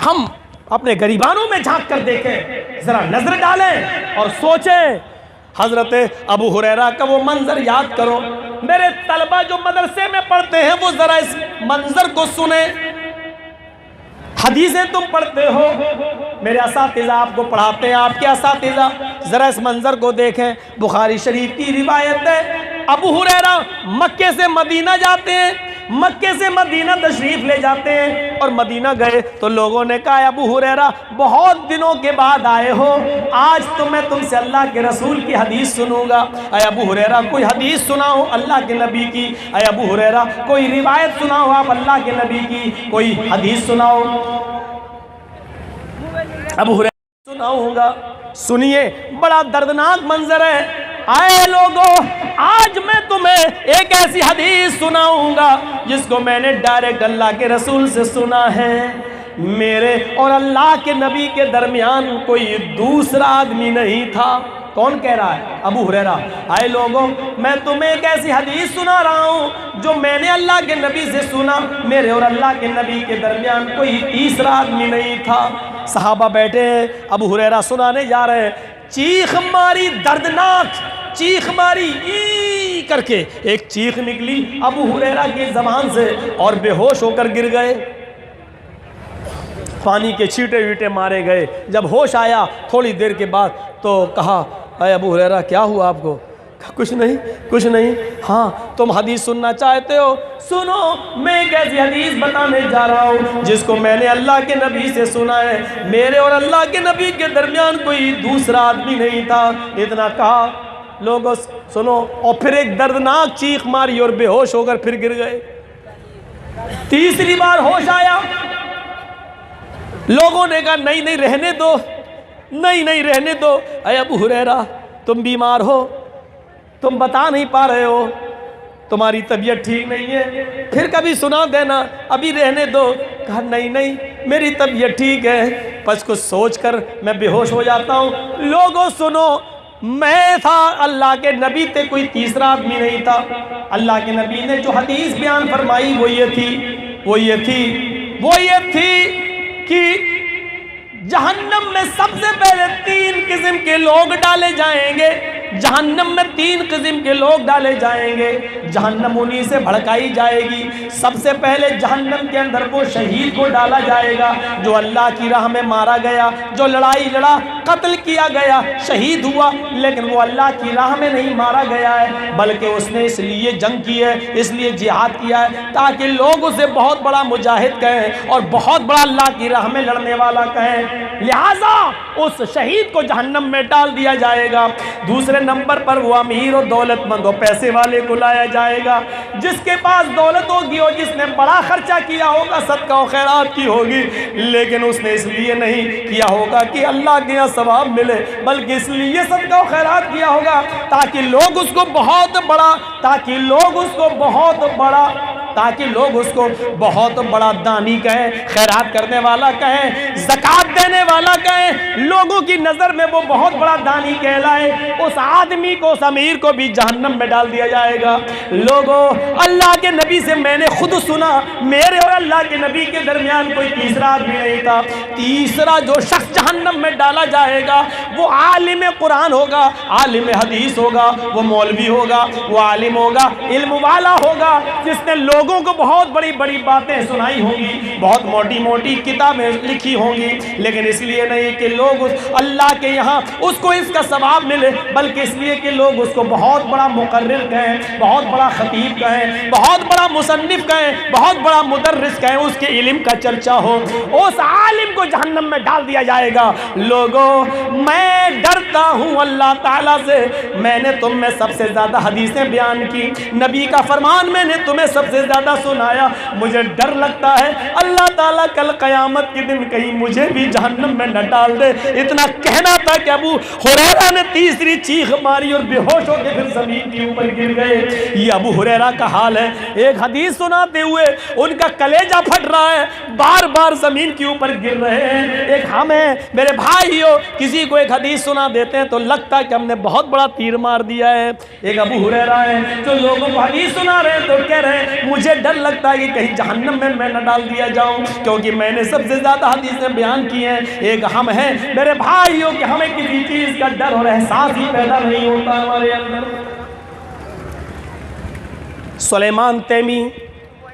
हम अपने गरीबानों में झांक कर देखें, जरा नजर डालें और सोचें। हजरत अबू हुरैरा का वो मंजर याद करो। मेरे तलबा जो मदरसे में पढ़ते हैं वो जरा इस मंजर को सुने। हदीसें तुम पढ़ते हो, मेरे असातिज़ा आपको पढ़ाते हैं, आपके असातिज़ा, जरा इस मंजर को देखें। बुखारी शरीफ की रिवायत है, अबू हुरैरा मक्के से मदीना जाते हैं, मक्के से मदीना तशरीफ ले जाते हैं और मदीना गए तो लोगों ने कहा अबू हुरैरा बहुत दिनों के बाद आए हो, आज तो मैं तुमसे अल्लाह के रसूल की हदीस सुनूंगा। अय अबू हुरैरा कोई हदीस सुनाओ अल्लाह के नबी की। अय अबू हुरैरा कोई रिवायत सुनाओ आप अल्लाह के नबी की, कोई हदीस सुनाओ। अबू हुरैरा सुनाऊंगा। सुनिए बड़ा दर्दनाक मंजर है। आए लोगों, आज मैं तुम्हें एक ऐसी हदीस सुनाऊंगा जिसको मैंने डायरेक्ट अल्लाह के रसूल से सुना है। मेरे और अल्लाह के नबी के दरमियान कोई दूसरा आदमी नहीं था। कौन कह रहा है? अबू हुरैरा। आए लोगों, मैं तुम्हें एक ऐसी हदीस सुना रहा हूँ जो मैंने अल्लाह के नबी से सुना। मेरे और अल्लाह के नबी के दरमियान कोई तीसरा आदमी नहीं था। सहाबा बैठे हैं, अबू हुरैरा सुनाने जा रहे हैं। चीख मारी, दर्दनाक चीख मारी, ई करके एक चीख निकली अबू हुरैरा की ज़बान से और बेहोश होकर गिर गए। पानी के छींटे वीटे मारे गए। जब होश आया थोड़ी देर के बाद तो कहा अरे अबू हुरैरा क्या हुआ आपको? कुछ नहीं, कुछ नहीं। हाँ तुम हदीस सुनना चाहते हो? सुनो, मैं एक ऐसी हदीस बताने जा रहा हूँ जिसको मैंने अल्लाह के नबी से सुना है। मेरे और अल्लाह के नबी के दरमियान कोई दूसरा आदमी नहीं था। इतना कहा, लोगों सुनो, और फिर एक दर्दनाक चीख मारी और बेहोश होकर फिर गिर गए। तीसरी बार होश आया, लोगों ने कहा नहीं नहीं रहने दो, नहीं नहीं रहने दो, अरे अबू हुरैरा तुम बीमार हो, तुम बता नहीं पा रहे हो, तुम्हारी तबीयत ठीक नहीं है, फिर कभी सुना देना, अभी रहने दो। कहा नहीं नहीं मेरी तबीयत ठीक है, बस कुछ सोच कर मैं बेहोश हो जाता हूँ। लोगों सुनो, मैं था, अल्लाह के नबी थे, कोई तीसरा आदमी नहीं था। अल्लाह के नबी ने जो हदीस बयान फरमाई वो ये थी कि जहन्नम में सबसे पहले 3 किस्म के लोग डाले जाएंगे, जहन्नम में 3 किस्म के लोग डाले जाएंगे, जहन्नम उन्हीं से भड़काई जाएगी। सबसे पहले जहन्नम के अंदर वो शहीद को डाला जाएगा जो अल्लाह की राह में मारा गया, जो लड़ाई लड़ा, कत्ल किया गया, शहीद हुआ, लेकिन वो अल्लाह की राह में नहीं मारा गया है, बल्कि उसने इसलिए जंग की है, इसलिए जिहाद किया है ताकि लोग उसे बहुत बड़ा मुजाहिद कहें और बहुत बड़ा अल्लाह की राह में लड़ने वाला कहें। लिहाजा उस शहीद को जहन्नम में डाल दिया जाएगा। दूसरे नंबर पर वो अमीर और दौलतमंद और पैसे वाले को लाया जाएगा, जिसके पास दौलत होगी और जिसने बड़ा खर्चा किया होगा, सदका और खैरात की होगी, लेकिन उसने इसलिए नहीं किया होगा कि अल्लाह के यहाँ सवाब मिले, बल्कि इसलिए सदका और खैरात किया होगा ताकि लोग उसको बहुत बड़ा दानी कहें, खैरात करने वाला कहें, ज़कात देने वाला कहें, लोगों की नज़र में वो बहुत बड़ा दानी कहलाए। उस आदमी को, उस अमीर को भी जहन्नम में डाल दिया जाएगा। लोगों, अल्लाह के नबी से मैंने खुद सुना, मेरे और अल्लाह के नबी के दरमियान कोई तीसरा आदमी नहीं था। तीसरा जो शख्स जहन्नम में डाला जाएगा वो आलिम कुरान होगा, आलिम हदीस होगा, वो मौलवी होगा, वो आलिम होगा, इल्म वाला होगा, जिसने लोगों को बहुत बड़ी बड़ी बातें सुनाई होंगी, बहुत मोटी मोटी किताबें लिखी होंगी, लेकिन इसलिए नहीं कि लोग उस अल्लाह के यहाँ उसको इसका सवाब मिले, बल्कि इसलिए कि लोग उसको बहुत बड़ा मुकर्रिर कहें, बहुत बड़ा खतीब कहें, बहुत बड़ा मुसन्निफ कहें, बहुत बड़ा मुदर्रिस कहें, उसके इल्म का चर्चा हो। उस आलिम को जहन्नम में डाल दिया जाएगा। लोगों, मैं डरता हूँ अल्लाह ताला से, मैंने तुम में सबसे ज़्यादा हदीसें बयान की, नबी का फरमान मैंने तुम्हें सबसे ज़्यादा सुनाया, मुझे डर लगता है अल्लाह ताला कल क़यामत के दिन कहीं मुझे भी जहन्नम में न डाल दे। इतना कहना था कि अबू हुरैरा ने तीसरी चीख मारी और बेहोश होकर फिर ज़मीन के ऊपर गिर गए। ये अबू हुरैरा का हाल है। एक हदीस सुनाते हुए उनका कलेजा फट रहा है, बार बार ज़मीन के ऊपर गिर रहे हैं। एक हम हैं, मेरे भाइयों, किसी को एक हदीस सुना देते हैं तो लगता है कि हमने बहुत बड़ा तीर मार दिया है। एक अबू हुरैरा है जो लोगों को हदीस सुना रहे हैं तो कह रहे हैं मुझे डर लगता है कि कहीं जहन्नम में मैं न डाल दिया जाऊं, क्योंकि मैंने सबसे ज़्यादा हदीसें बयान की हैं। एक हम हैं मेरे भाइयों कि हमें किसी चीज़ का डर और एहसास ही पैदा नहीं होता हमारे अंदर। सुलेमान तैमी,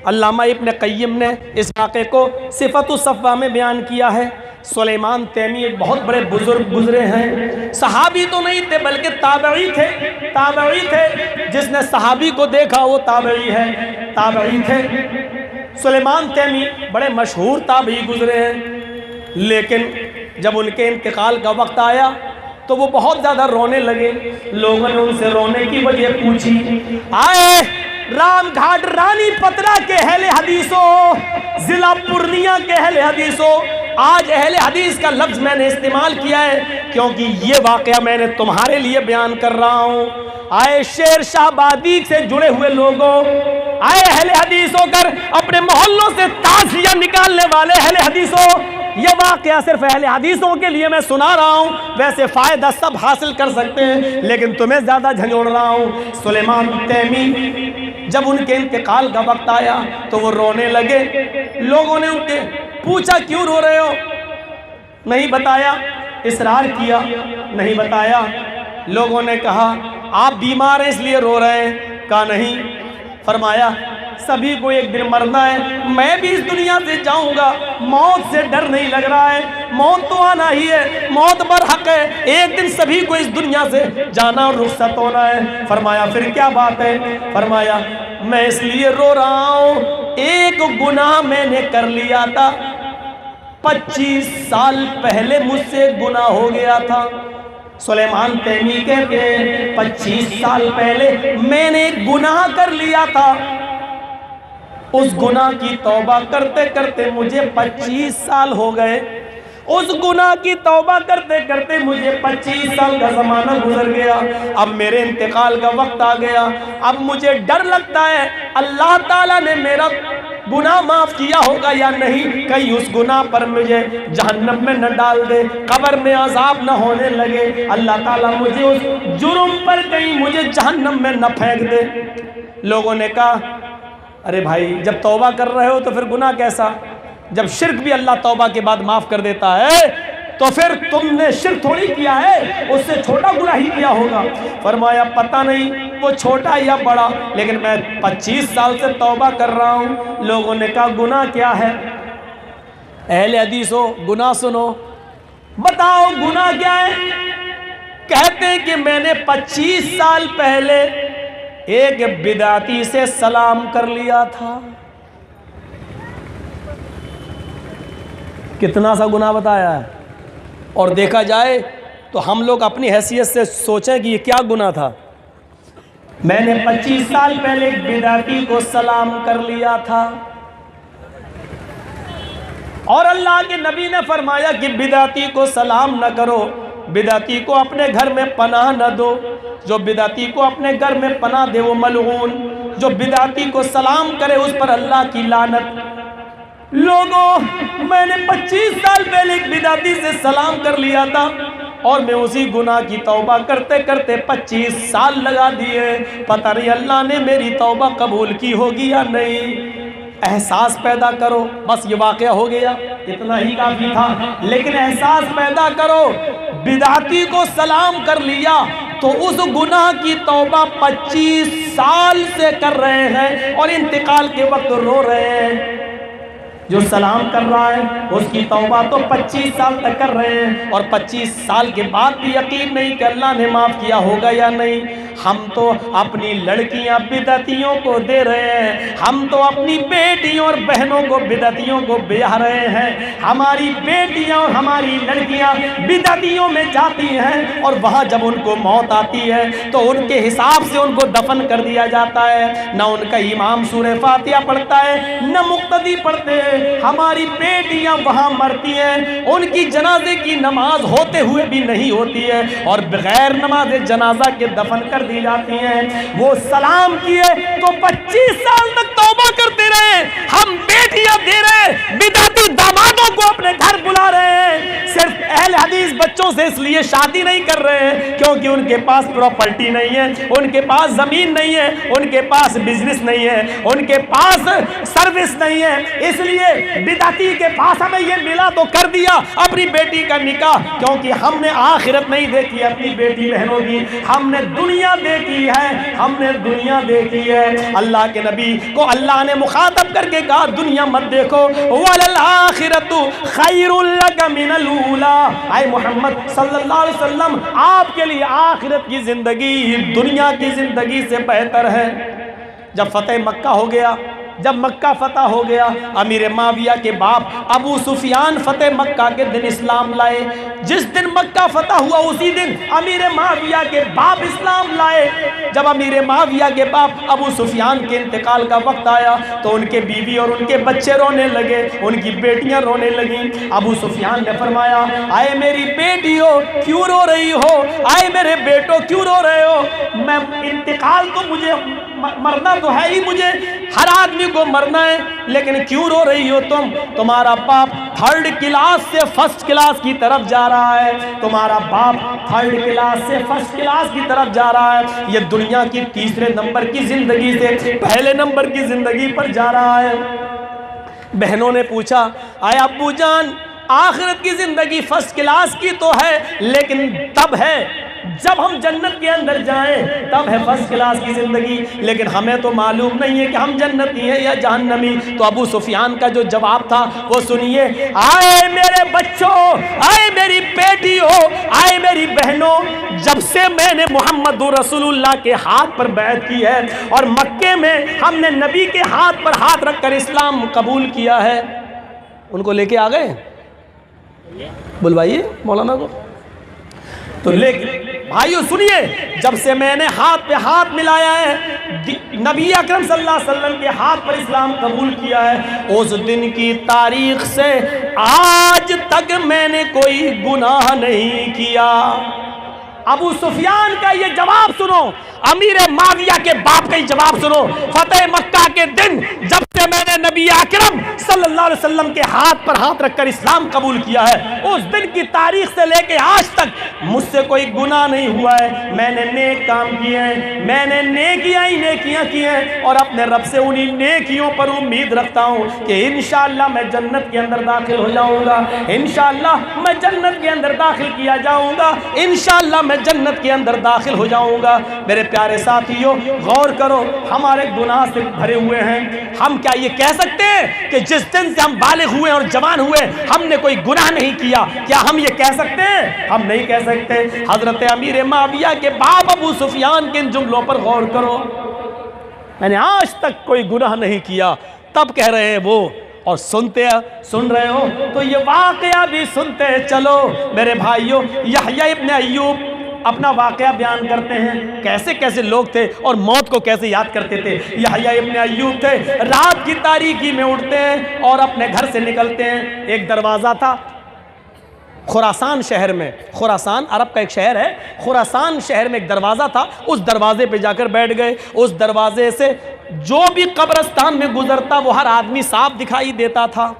अल्लामा इब्न क़य्यिम ने इस वाक़े को सिफ़तुस सफ़्वा में बयान किया है। सुलेमान तैमी एक बहुत बड़े बुजुर्ग गुजरे हैं, सहाबी तो नहीं थे बल्कि ताबई थे, जिसने सहाबी को देखा वो ताबई थे। सुलेमान तैमी बड़े मशहूर ताबई गुजरे हैं, लेकिन जब उनके इंतकाल का वक्त आया तो वो बहुत ज़्यादा रोने लगे। लोगों ने उनसे रोने की वजह पूछी। आए रामघाट रानी पतरा के अहले हदीसों, ज़िला पूर्णिया के अहले हदीसों, आज अहले हदीस का लफ्ज़ मैंने इस्तेमाल किया है क्योंकि ये वाक़या मैंने तुम्हारे लिए बयान कर रहा हूँ। आए शेर शाहबादी से जुड़े हुए लोगों, आए अहले हदीस होकर अपने मोहल्लों से ताज़िया निकालने वाले अहले हदीसों, ये वाक़या सिर्फ अहले हदीसों के लिए मैं सुना रहा हूँ। वैसे फ़ायदा सब हासिल कर सकते हैं, लेकिन तुम्हें ज़्यादा झंझोड़ रहा हूँ। सुलेमान तैमी जब उनके इंतकाल का वक्त आया तो वो रोने लगे। लोगों ने उनके पूछा क्यों रो रहे हो, नहीं बताया। इसरार किया, नहीं बताया। लोगों ने कहा आप बीमार हैं इसलिए रो रहे हैं, कहा नहीं। फरमाया सभी को एक दिन मरना है, मैं भी इस दुनिया से जाऊंगा, मौत से डर नहीं लग रहा है, मौत तो आना ही है, मौत बरहक है, एक दिन सभी को इस दुनिया से जाना और रुखसत होना है। फरमाया फिर क्या बात है? फरमाया मैं इसलिए रो रहा हूँ, एक गुनाह मैंने कर लिया था, 25 साल पहले मुझसे गुनाह हो गया था। सुलेमान तैमी कहते हैं 25 साल पहले मैंने गुनाह कर लिया था। उस गुनाह की तौबा करते करते मुझे 25 साल हो गए। उस गुनाह की तौबा करते करते मुझे 25 साल का ज़माना गुजर गया। अब मेरे इंतकाल का वक्त आ गया। अब मुझे डर लगता है अल्लाह ताला ने मेरा गुनाह माफ़ किया होगा या नहीं, कहीं उस गुनाह पर मुझे जहन्नम में न डाल दे, कब्र में अजाब न होने लगे, अल्लाह ताला मुझे उस जुर्म पर कहीं मुझे जहन्नम में न फेंक दे। लोगों ने कहा अरे भाई जब तौबा कर रहे हो तो फिर गुनाह कैसा? जब शिर्क भी अल्लाह तौबा के बाद माफ़ कर देता है तो फिर तुमने शिर्क थोड़ी किया है, उससे छोटा गुनाह ही किया होगा। फरमाया पता नहीं वो छोटा या बड़ा, लेकिन मैं 25 साल से तौबा कर रहा हूँ। लोगों ने कहा गुनाह क्या है? अहले हदीस हो, गुनाह सुनो, बताओ गुनाह क्या है? कहते हैं कि मैंने 25 साल पहले एक बिदाती से सलाम कर लिया था। कितना सा गुनाह बताया है। और देखा जाए तो हम लोग अपनी हैसियत से सोचें कि ये क्या गुनाह था। मैंने 25 साल पहले एक बिदाती को सलाम कर लिया था और अल्लाह के नबी ने फरमाया कि बिदाती को सलाम न करो, बिदाती को अपने घर में पनाह न दो। जो बिदाती को अपने घर में पनाह दे वो मलऊन, जो बिदाती को सलाम करे उस पर अल्लाह की लानत। लोगों, मैंने 25 साल पहले एक बिदाती से सलाम कर लिया था और मैं उसी गुनाह की तौबा करते करते 25 साल लगा दिए। पता नहीं अल्लाह ने मेरी तौबा कबूल की होगी या नहीं। एहसास पैदा करो, बस ये वाक़या हो गया, इतना ही काफ़ी था, लेकिन एहसास पैदा करो बिदाती को सलाम कर लिया तो उस गुनाह की तौबा 25 साल से कर रहे हैं और इंतकाल के वक्त रो रहे हैं। जो सलाम कर रहा है उसकी तौबा तो 25 साल तक कर रहे हैं और 25 साल के बाद भी यकीन नहीं कि अल्लाह ने माफ़ किया होगा या नहीं। हम तो अपनी लड़कियां बिदअतियों को दे रहे हैं, हम तो अपनी बेटियों और बहनों को बिदअतियों को ब्याह रहे हैं। हमारी बेटियां और हमारी लड़कियां बिदअतियों में जाती हैं और वहाँ जब उनको मौत आती है तो उनके हिसाब से उनको दफन कर दिया जाता है। न उनका इमाम सूरह फातिहा पढ़ता है न मुक्तदी पढ़ते हैं। हमारी बेटियां वहां मरती हैं, उनकी जनाजे की नमाज होते हुए भी नहीं होती है और बगैर नमाज जनाजा के दफन कर दी जाती हैं। वो सलाम किए तो 25 साल तक तौबा करते रहे, हम बेटियां दे रहे, बिदाती दामादों को अपने घर बुला रहे हैं। सिर्फ अहले हदीस बच्चों से इसलिए शादी नहीं कर रहे हैं क्योंकि उनके पास प्रॉपर्टी नहीं है, उनके पास जमीन नहीं है, उनके पास बिजनेस नहीं है, उनके पास सर्विस नहीं है, इसलिए बिदाती के पास हमें ये मिला तो कर दिया अपनी बेटी का निकाह। क्योंकि हमने आखिरत नहीं देखी अपनी बेटी बहनों की, हमने दुनिया देखी है, हमने दुनिया देखी है। अल्लाह के नबी को अल्लाह ने मुखातब करके कहा दुनिया मत देखो, वलल आखिरतु खैरुल लका मिनल ऊला। आए मोहम्मद सल्लल्लाहु अलैहि वसल्लम, आपके लिए आखिरत की जिंदगी दुनिया की जिंदगी से बेहतर है। जब फतेह मक्का हो गया, जब मक्का फतह हो गया, अमीर माविया के बाप अबू सुफियान फतेह मक्का के दिन इस्लाम लाए। जिस दिन मक्का फतह हुआ उसी दिन अमीर माविया के बाप इस्लाम लाए। जब अमीर माविया के बाप अबू सुफियान के इंतकाल का वक्त आया तो उनके बीवी और उनके बच्चे रोने लगे, उनकी बेटियां रोने लगीं। अबू सुफियान ने फरमाया, आए मेरी बेटियों क्यों रो रही हो, आए मेरे बेटो क्यों रो रहे हो? मैं इंतकाल तो मुझे मरना तो है ही, मुझे हर आदमी को मरना है, लेकिन क्यों रो रही हो तुम? तुम्हारा बाप 3rd क्लास से 1st क्लास की तरफ जा रहा है, तुम्हारा बाप 3rd क्लास से 1st क्लास की तरफ जा रहा है। ये दुनिया की 3रे नंबर की जिंदगी से पहले नंबर की जिंदगी पर जा रहा है। बहनों ने पूछा, आया अब्बू जान आखिरत की जिंदगी 1st क्लास की तो है, लेकिन तब है जब हम जन्नत के अंदर जाएं, तब है 1st क्लास की जिंदगी, लेकिन हमें तो मालूम नहीं है कि हम जन्नती हैं या जहन्नमी। तो अबू सुफियान का जो जवाब था वो सुनिए, आए मेरे बच्चों, आए मेरी बेटियों, आए मेरी बहनों, जब से मैंने मोहम्मद रसूलुल्लाह के हाथ पर बैत की है और मक्के में हमने नबी के हाथ पर हाथ रखकर इस्लाम कबूल किया है। उनको लेके आ गए, बुलवाइए मौलाना को। तो लेकिन भाइयों सुनिए, जब से मैंने हाथ पे हाथ मिलाया है, नबी अकरम सल्लल्लाहु अलैहि वसल्लम के हाथ पर इस्लाम कबूल किया है, उस दिन की तारीख से आज तक मैंने कोई गुनाह नहीं किया। अबू सुफियान का ये जवाब सुनो, अमीर माविया के बाप का ही जवाब सुनो। फतेह मक्का के दिन जब से मैंने नबी अकरम सल्लल्लाहु अलैहि वसल्लम के हाथ पर हाथ रखकर इस्लाम कबूल किया है, उस दिन की तारीख से लेके आज तक मुझसे कोई गुनाह नहीं हुआ है। मैंने नेक काम किए हैं, मैंने नेकियां ही नेकियां की हैं, और अपने रब से उन्हीं नेकियों पर उम्मीद रखता हूँ कि इंशाअल्लाह मैं जन्नत के अंदर दाखिल हो जाऊँगा, इंशाअल्लाह मैं जन्नत के अंदर दाखिल किया जाऊँगा, इंशाअल्लाह मैं जन्नत के अंदर दाखिल हो जाऊँगा। मेरे प्यारे साथियों, गौर करो, हमारे गुनाह से भरे हुए हैं। हम क्या ये कह सकते हैं कि जिस दिन से हम बालिग हुए और जवान हुए हमने कोई गुनाह नहीं किया? क्या हम ये कह सकते हैं? हम नहीं कह सकते। हजरत अमीर माविया के बाप अबू सुफियान के इन जुमलों पर गौर करो, मैंने आज तक कोई गुनाह नहीं किया, तब कह रहे हैं वो। और सुन रहे हो तो ये वाकया भी सुनते चलो मेरे भाइयों। यहया इब्न अय्यूब अपना वाकया बयान करते हैं, कैसे कैसे लोग थे और मौत को कैसे याद करते थे। यहया इब्न अय्यूब थे, रात की तारीकी में उठते हैं और अपने घर से निकलते हैं। एक दरवाज़ा था खुरासान शहर में, खुरासान अरब का एक शहर है, खुरासान शहर में एक दरवाज़ा था, उस दरवाजे पे जाकर बैठ गए। उस दरवाजे से जो भी कब्रिस्तान में गुजरता वो हर आदमी साफ दिखाई देता था।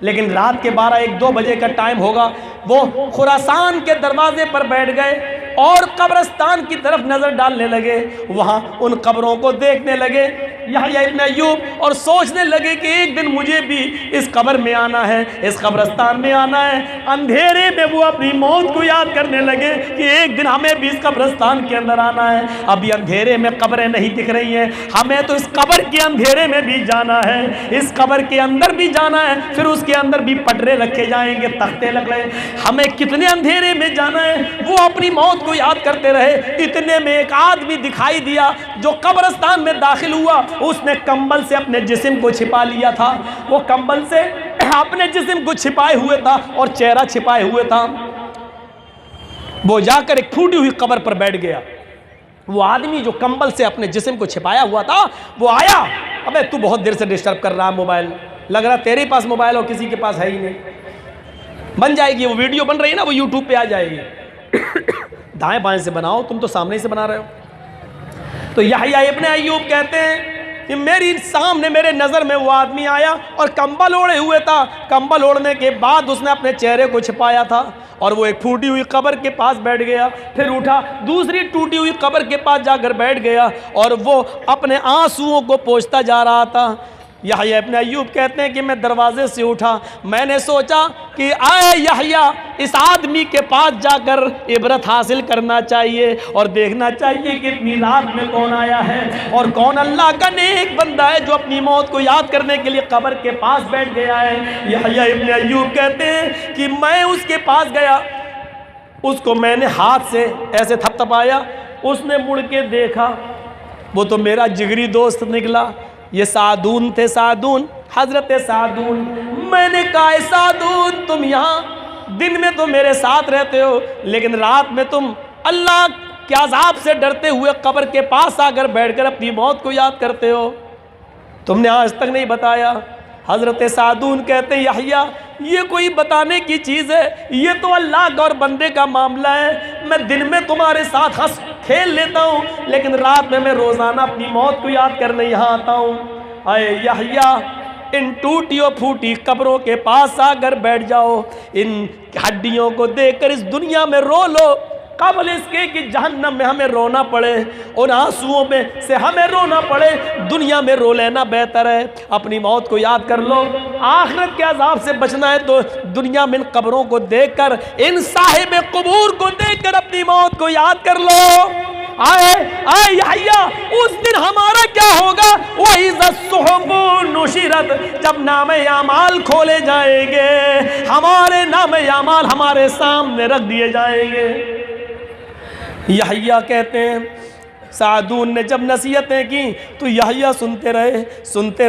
लेकिन रात के 12-1-2 बजे का टाइम होगा, वो खुरासान के दरवाजे पर बैठ गए और कब्रिस्तान की तरफ नज़र डालने लगे, वहाँ उन कब्रों को देखने लगे यहया इब्न अय्यूब, और सोचने लगे कि एक दिन मुझे भी इस कब्र में आना है, इस कब्रिस्तान में आना है। अंधेरे में वो अपनी मौत को याद करने लगे कि एक दिन हमें भी इस कब्रिस्तान के अंदर आना है। अभी अंधेरे में कब्रें नहीं दिख रही हैं, हमें तो इस कब्र के अंधेरे में भी जाना है, इस कब्र के अंदर भी जाना है, फिर उसके अंदर भी पटरे रखे जाएंगे, तख्ते लग रहे, हमें कितने अंधेरे में जाना है। वो अपनी मौत को याद करते रहे। इतने में एक आदमी दिखाई दिया जो कब्रिस्तान में दाखिल हुआ, उसने कंबल से अपने जिस्म को छिपा लिया था, वो कंबल से अपने जिस्म को छिपाए हुए था और चेहरा छिपाए हुए था। वो जाकर एक फूटी हुई कब्र पर बैठ गया। वो आदमी जो कंबल से अपने जिस्म को छिपाया हुआ था वो आया, अबे तू बहुत देर से डिस्टर्ब कर रहा है, मोबाइल लग रहा तेरे पास मोबाइल और किसी के पास है ही नहीं। बन जाएगी वो वीडियो बन रही है ना, वो यूट्यूब पे आ जाएगी। दाएं बाएं से बनाओ, तुम तो सामने से बना रहे हो। तो यहया इब्न अय्यूब कहते हैं कि मेरी सामने मेरे नज़र में वो आदमी आया और कंबल ओढ़े हुए था। कंबल ओढ़ने के बाद उसने अपने चेहरे को छिपाया था और वो एक फूटी हुई कब्र के पास बैठ गया। फिर उठा, दूसरी टूटी हुई कब्र के पास जाकर बैठ गया और वो अपने आंसुओं को पोंछता जा रहा था। यहया इब्न अय्यूब कहते हैं कि मैं दरवाजे से उठा, मैंने सोचा कि आए यहया, इस आदमी के पास जाकर इबरत हासिल करना चाहिए और देखना चाहिए कि इतनी रात में कौन आया है और कौन अल्लाह का नेक बंदा है जो अपनी मौत को याद करने के लिए कब्र के पास बैठ गया है। यहया इब्न अय्यूब कहते हैं कि मैं उसके पास गया, उसको मैंने हाथ से ऐसे थपथपाया, उसने मुड़ के देखा, वो तो मेरा जिगरी दोस्त निकला। ये सादून थे, सादून, हजरत सादून। मैंने कहा सादून, तुम यहाँ दिन में तो मेरे साथ रहते हो लेकिन रात में तुम अल्लाह के अज़ाब से डरते हुए कब्र के पास आकर बैठकर अपनी मौत को याद करते हो, तुमने आज तक नहीं बताया। हजरत सादून कहते हैं यहया, ये कोई बताने की चीज़ है? ये तो अल्लाह का और बंदे का मामला है। मैं दिन में तुम्हारे साथ हंस खेल लेता हूँ लेकिन रात में मैं रोज़ाना अपनी मौत को याद करने यहाँ आता हूँ। आए यहया, इन टूटी और फूटी कब्रों के पास आकर बैठ जाओ, इन हड्डियों को देखकर इस दुनिया में रो लो, कबल इसके कि जहन्नम में हमें रोना पड़े, उन आंसुओं में से हमें रोना पड़े, दुनिया में रो लेना बेहतर है। अपनी मौत को याद कर लो, आखिरत के अजाब से बचना है तो दुनिया में इन कब्रों को देखकर, इन साहिब कबूर को देखकर अपनी मौत को याद कर लो। आए आए यहया, उस दिन हमारा क्या होगा? वही नुशिरत, जब नामे अमाल खोले जाएंगे, हमारे नामे अमाल हमारे सामने रख दिए जाएंगे। यहया कहते हैं सादून ने जब नसीहतें की तो यहया सुनते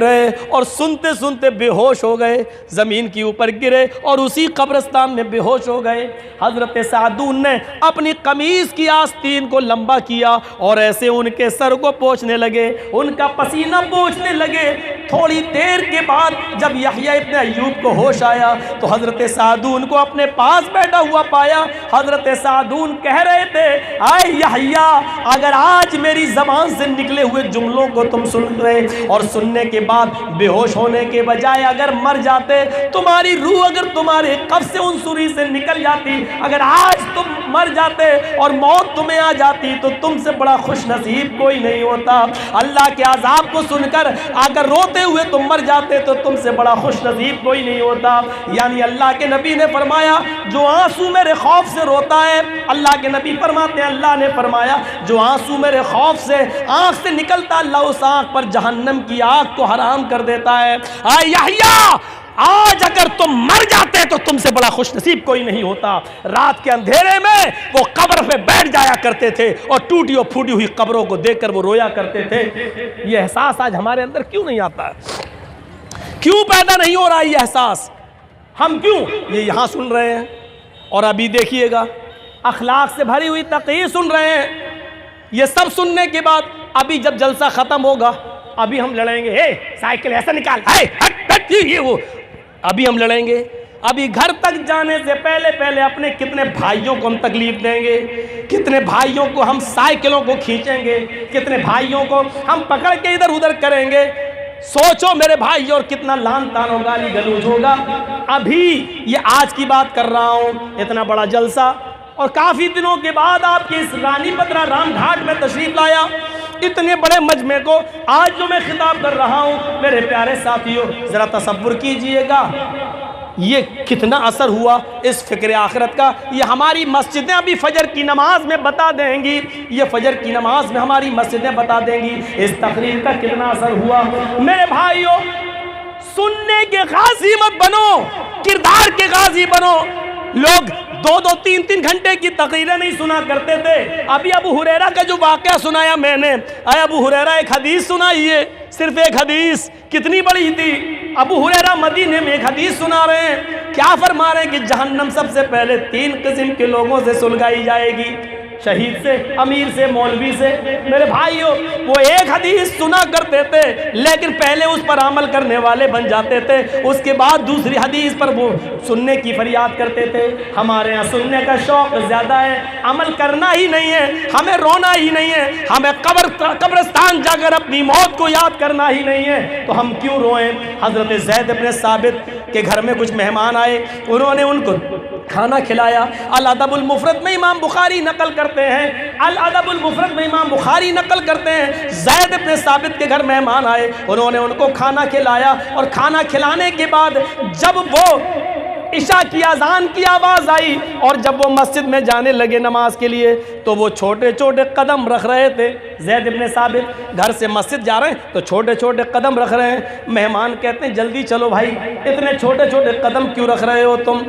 रहे और सुनते सुनते बेहोश हो गए, ज़मीन के ऊपर गिरे और उसी कब्रिस्तान में बेहोश हो गए। हज़रत सादून ने अपनी कमीज़ की आस्तीन को लंबा किया और ऐसे उनके सर को पोंछने लगे, उनका पसीना पोंछने लगे। थोड़ी देर के बाद जब यहया इब्न अय्यूब को होश आया तो हज़रत सादून को अपने पास बैठा हुआ पाया। हज़रत सादून कह रहे थे, आए यहया, अगर आज मेरी ज़बान से निकले हुए जुमलों को तुम सुन रहे और सुनने के बाद बेहोश होने के बजाय अगर मर जाते, तुम्हारी रूह अगर तुम्हारे कब्ज़ से उन सुरी से निकल जाती, अगर आज तुम मर जाते और मौत तुम्हें आ जाती तो तुमसे बड़ा खुश नसीब कोई नहीं होता। अल्लाह के अज़ाब को सुनकर अगर रोते हुए तुम मर जाते तो तुमसे बड़ा खुश नसीब कोई नहीं होता। यानी अल्लाह के नबी ने फरमाया, जो आंसू मेरे खौफ से रोता है, अल्लाह के नबी फरमाते हैं, अल्लाह ने फरमाया जो आंसू मेरे खौफ से आंख से निकलता, अल्लाह उस आंख पर जहन्नम की आग को हराम कर देता है। यहया, आज अगर तुम मर जाते तो तुमसे बड़ा खुश नसीब कोई नहीं होता। रात के अंधेरे में वो कब्र पे बैठ जाया करते थे और टूटी और फूटी हुई कब्रों को देखकर वो रोया करते थे। ये एहसास आज हमारे अंदर क्यों नहीं आता है? क्यों पैदा नहीं हो रहा ये एहसास? हम क्यों ये यहाँ सुन रहे हैं और अभी देखिएगा अखलाक से भरी हुई तक़रीर सुन रहे हैं। ये सब सुनने के बाद अभी जब जलसा ख़त्म होगा अभी हम लड़ेंगे, हे साइकिल ऐसा निकाल, ये वो, अभी हम लड़ेंगे। अभी घर तक जाने से पहले पहले अपने कितने भाइयों को हम तकलीफ देंगे, कितने भाइयों को हम साइकिलों को खींचेंगे, कितने भाइयों को हम पकड़ के इधर उधर करेंगे। सोचो मेरे भाई, और कितना लान तान होगा, गाली गलौज होगा। अभी ये आज की बात कर रहा हूँ, इतना बड़ा जलसा और काफ़ी दिनों के बाद आपके इस रानी पत्रा राम घाट में तशरीफ लाया, इतने बड़े मजमे को आज जो मैं खिताब कर रहा हूँ, मेरे प्यारे साथियों ज़रा तसव्वुर कीजिएगा ये कितना असर हुआ इस फ़िक्र आखिरत का। ये हमारी मस्जिदें अभी फ़जर की नमाज में बता देंगी, ये फ़जर की नमाज में हमारी मस्जिदें बता देंगी इस तकरीर का कितना असर हुआ। मेरे भाइयों, सुनने के गाजी मत बनो, किरदार के गाजी बनो। लोग 2-2, 3-3 घंटे की तकरीरें नहीं सुना करते थे। अभी अबू हुरैरा का जो वाक़या सुनाया मैंने, आए अबू हुरैरा एक हदीस सुनाइए, सिर्फ एक हदीस, कितनी बड़ी थी। अबू हुरैरा मदीने में एक हदीस सुना रहे हैं, क्या फरमा रहे हैं कि जहन्नम सबसे पहले 3 किस्म के लोगों से सुलगाई जाएगी, शहीद से, अमीर से, मौलवी से। मेरे भाइयों, वो एक हदीस सुना करते थे लेकिन पहले उस पर अमल करने वाले बन जाते थे, उसके बाद दूसरी हदीस पर वो सुनने की फरियाद करते थे। हमारे यहाँ सुनने का शौक ज़्यादा है, अमल करना ही नहीं है, हमें रोना ही नहीं है, हमें कब्रिस्तान जाकर अपनी मौत को याद करना ही नहीं है, तो हम क्यों रोएं। हज़रत ज़ैद इब्न साबित के घर में कुछ मेहमान आए, उन्होंने उनको खाना खिलाया। अल अदबुल मुफ़रद में इमाम बुखारी नकल करते हैं, अल अदबुल मुफ़रद में इमाम बुखारी नकल करते हैं, ज़ैद इब्न साबित के घर मेहमान आए, उन्होंने उनको खाना खिलाया और खाना खिलाने के बाद जब वो इशा की अजान की आवाज़ आई और जब वो मस्जिद में जाने लगे नमाज के लिए तो वो छोटे छोटे कदम रख रहे थे। ज़ैद इब्न साबित घर से मस्जिद जा रहे हैं तो छोटे छोटे कदम रख रहे हैं। मेहमान कहते हैं जल्दी चलो भाई, इतने छोटे छोटे कदम क्यों रख रहे हो तुम,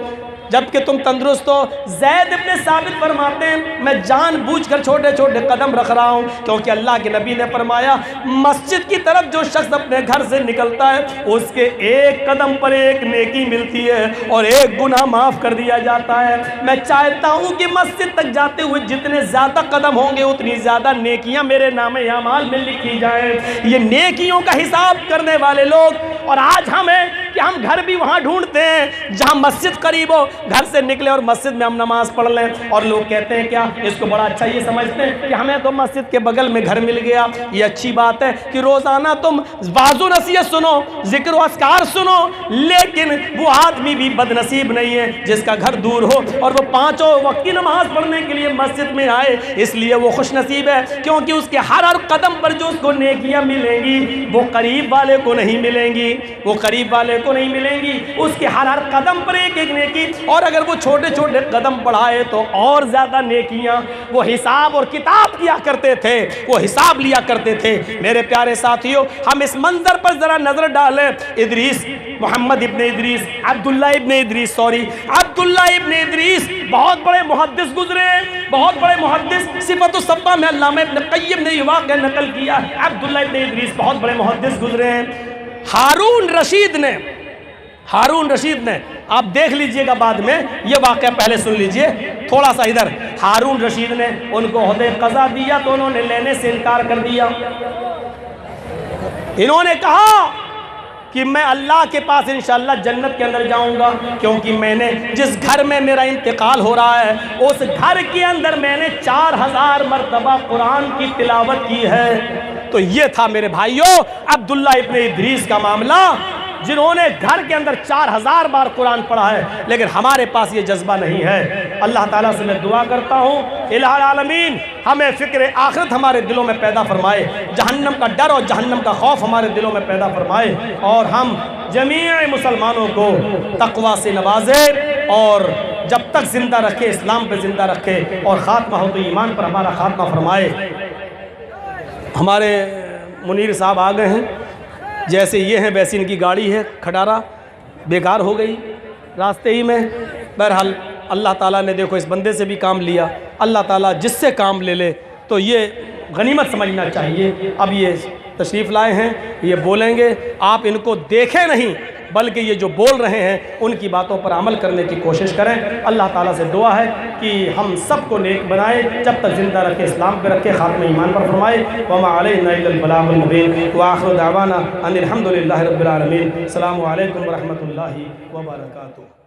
जबकि तुम तंदुरुस्त हो। ज़ैद इब्न साबित फरमाते हैं मैं जानबूझकर छोटे छोटे कदम रख रहा हूँ क्योंकि अल्लाह के नबी ने फरमाया मस्जिद की तरफ जो शख्स अपने घर से निकलता है उसके एक कदम पर एक नेकी मिलती है और एक गुनाह माफ़ कर दिया जाता है। मैं चाहता हूँ कि मस्जिद तक जाते हुए जितने ज़्यादा कदम होंगे उतनी ज़्यादा नेकियाँ मेरे नामे अमाल में लिखी जाए। ये नेकियों का हिसाब करने वाले लोग, और आज हमें कि हम घर भी वहाँ ढूंढते हैं जहाँ मस्जिद करीब हो, घर से निकले और मस्जिद में हम नमाज पढ़ लें। और लोग कहते हैं क्या, इसको बड़ा अच्छा ये समझते हैं कि हमें तो मस्जिद के बगल में घर मिल गया। ये अच्छी बात है कि रोज़ाना तुम वाज़ो नसीहत सुनो, जिक्र व अस्कार सुनो, लेकिन वो आदमी भी बदनसीब नहीं है जिसका घर दूर हो और वो 5 वक्त की नमाज पढ़ने के लिए मस्जिद में आए, इसलिए वो खुश नसीब है क्योंकि उसके हर कदम पर जो उसको नेकियां मिलेंगी वो करीब वाले को नहीं मिलेंगी, वो करीब वाले को नहीं मिलेंगी। उसके हर कदम पर एक एक नेकी, और अगर वो छोटे छोटे कदम बढ़ाए तो और ज़्यादा नेकियां। वो हिसाब और किताब किया करते थे, वो हिसाब लिया करते थे। मेरे प्यारे साथियों, हम इस मंजर पर ज़रा नज़र डालें। इदरीस, मोहम्मद इब्न इदरीस, अब्दुल्ला इब्न इदरीस बहुत बड़े मुहद्दिस गुजरे, बहुत बड़े मुहद्दिस। सिफ़तुस सब्बा में अल्लामा इब्न क़य्यिम ने ये वाक़या नकल किया है। अब्दुल्लाह इब्न इदरीस बहुत बड़े मुहद्दिस गुजरे हैं। हारून रशीद ने आप देख लीजिएगा बाद में, ये वाक़या पहले सुन लीजिए थोड़ा सा इधर। हारून रशीद ने उनको ओहदे क़ज़ा दिया तो उन्होंने लेने से इनकार कर दिया। इन्होंने कहा कि मैं अल्लाह के पास इंशाअल्लाह जन्नत के अंदर जाऊंगा, क्योंकि मैंने जिस घर में मेरा इंतकाल हो रहा है उस घर के अंदर मैंने 4000 मरतबा कुरान की तिलावत की है। तो ये था मेरे भाइयों अब्दुल्लाह इब्न इदरीस का मामला, जिन्होंने घर के अंदर 4000 बार कुरान पढ़ा है। लेकिन हमारे पास ये जज्बा नहीं है। अल्लाह ताला से मैं दुआ करता हूँ इलाहुल आलमीन हमें फ़िक्र आखिरत हमारे दिलों में पैदा फरमाए, जहन्नम का डर और जहन्नम का खौफ हमारे दिलों में पैदा फरमाए, और हम जमीअ मुसलमानों को तक़वा से नवाजे और जब तक ज़िंदा रखे इस्लाम पे ज़िंदा रखे, और ख़ात्मा हो तो ईमान पर हमारा ख़ात्मा फरमाए। हमारे मुनीर साहब आ गए हैं, जैसे ये हैं वैसी इनकी गाड़ी है खटारा बेकार हो गई रास्ते ही में। बहरहाल अल्लाह ताला ने देखो इस बंदे से भी काम लिया। अल्लाह ताला जिससे काम ले ले तो ये गनीमत समझना चाहिए। अब ये तशरीफ़ लाए हैं, ये बोलेंगे, आप इनको देखें नहीं बल्कि ये जो बोल रहे हैं उनकी बातों पर अमल करने की कोशिश करें। अल्लाह ताला से दुआ है कि हम सबको नेक बनाए, जब तक ज़िंदा रखे इस्लाम पे रखे, ख़ात्मे ईमान पर फरमाए। वमा अलैना इल्लल बलागुल मुबीन व आखिरु दावाना अनिल हम्दुलिल्लाहि रब्बिल आलमीन। अस्सलामु अलैकुम व रहमतुल्लाहि व बरकातुहू।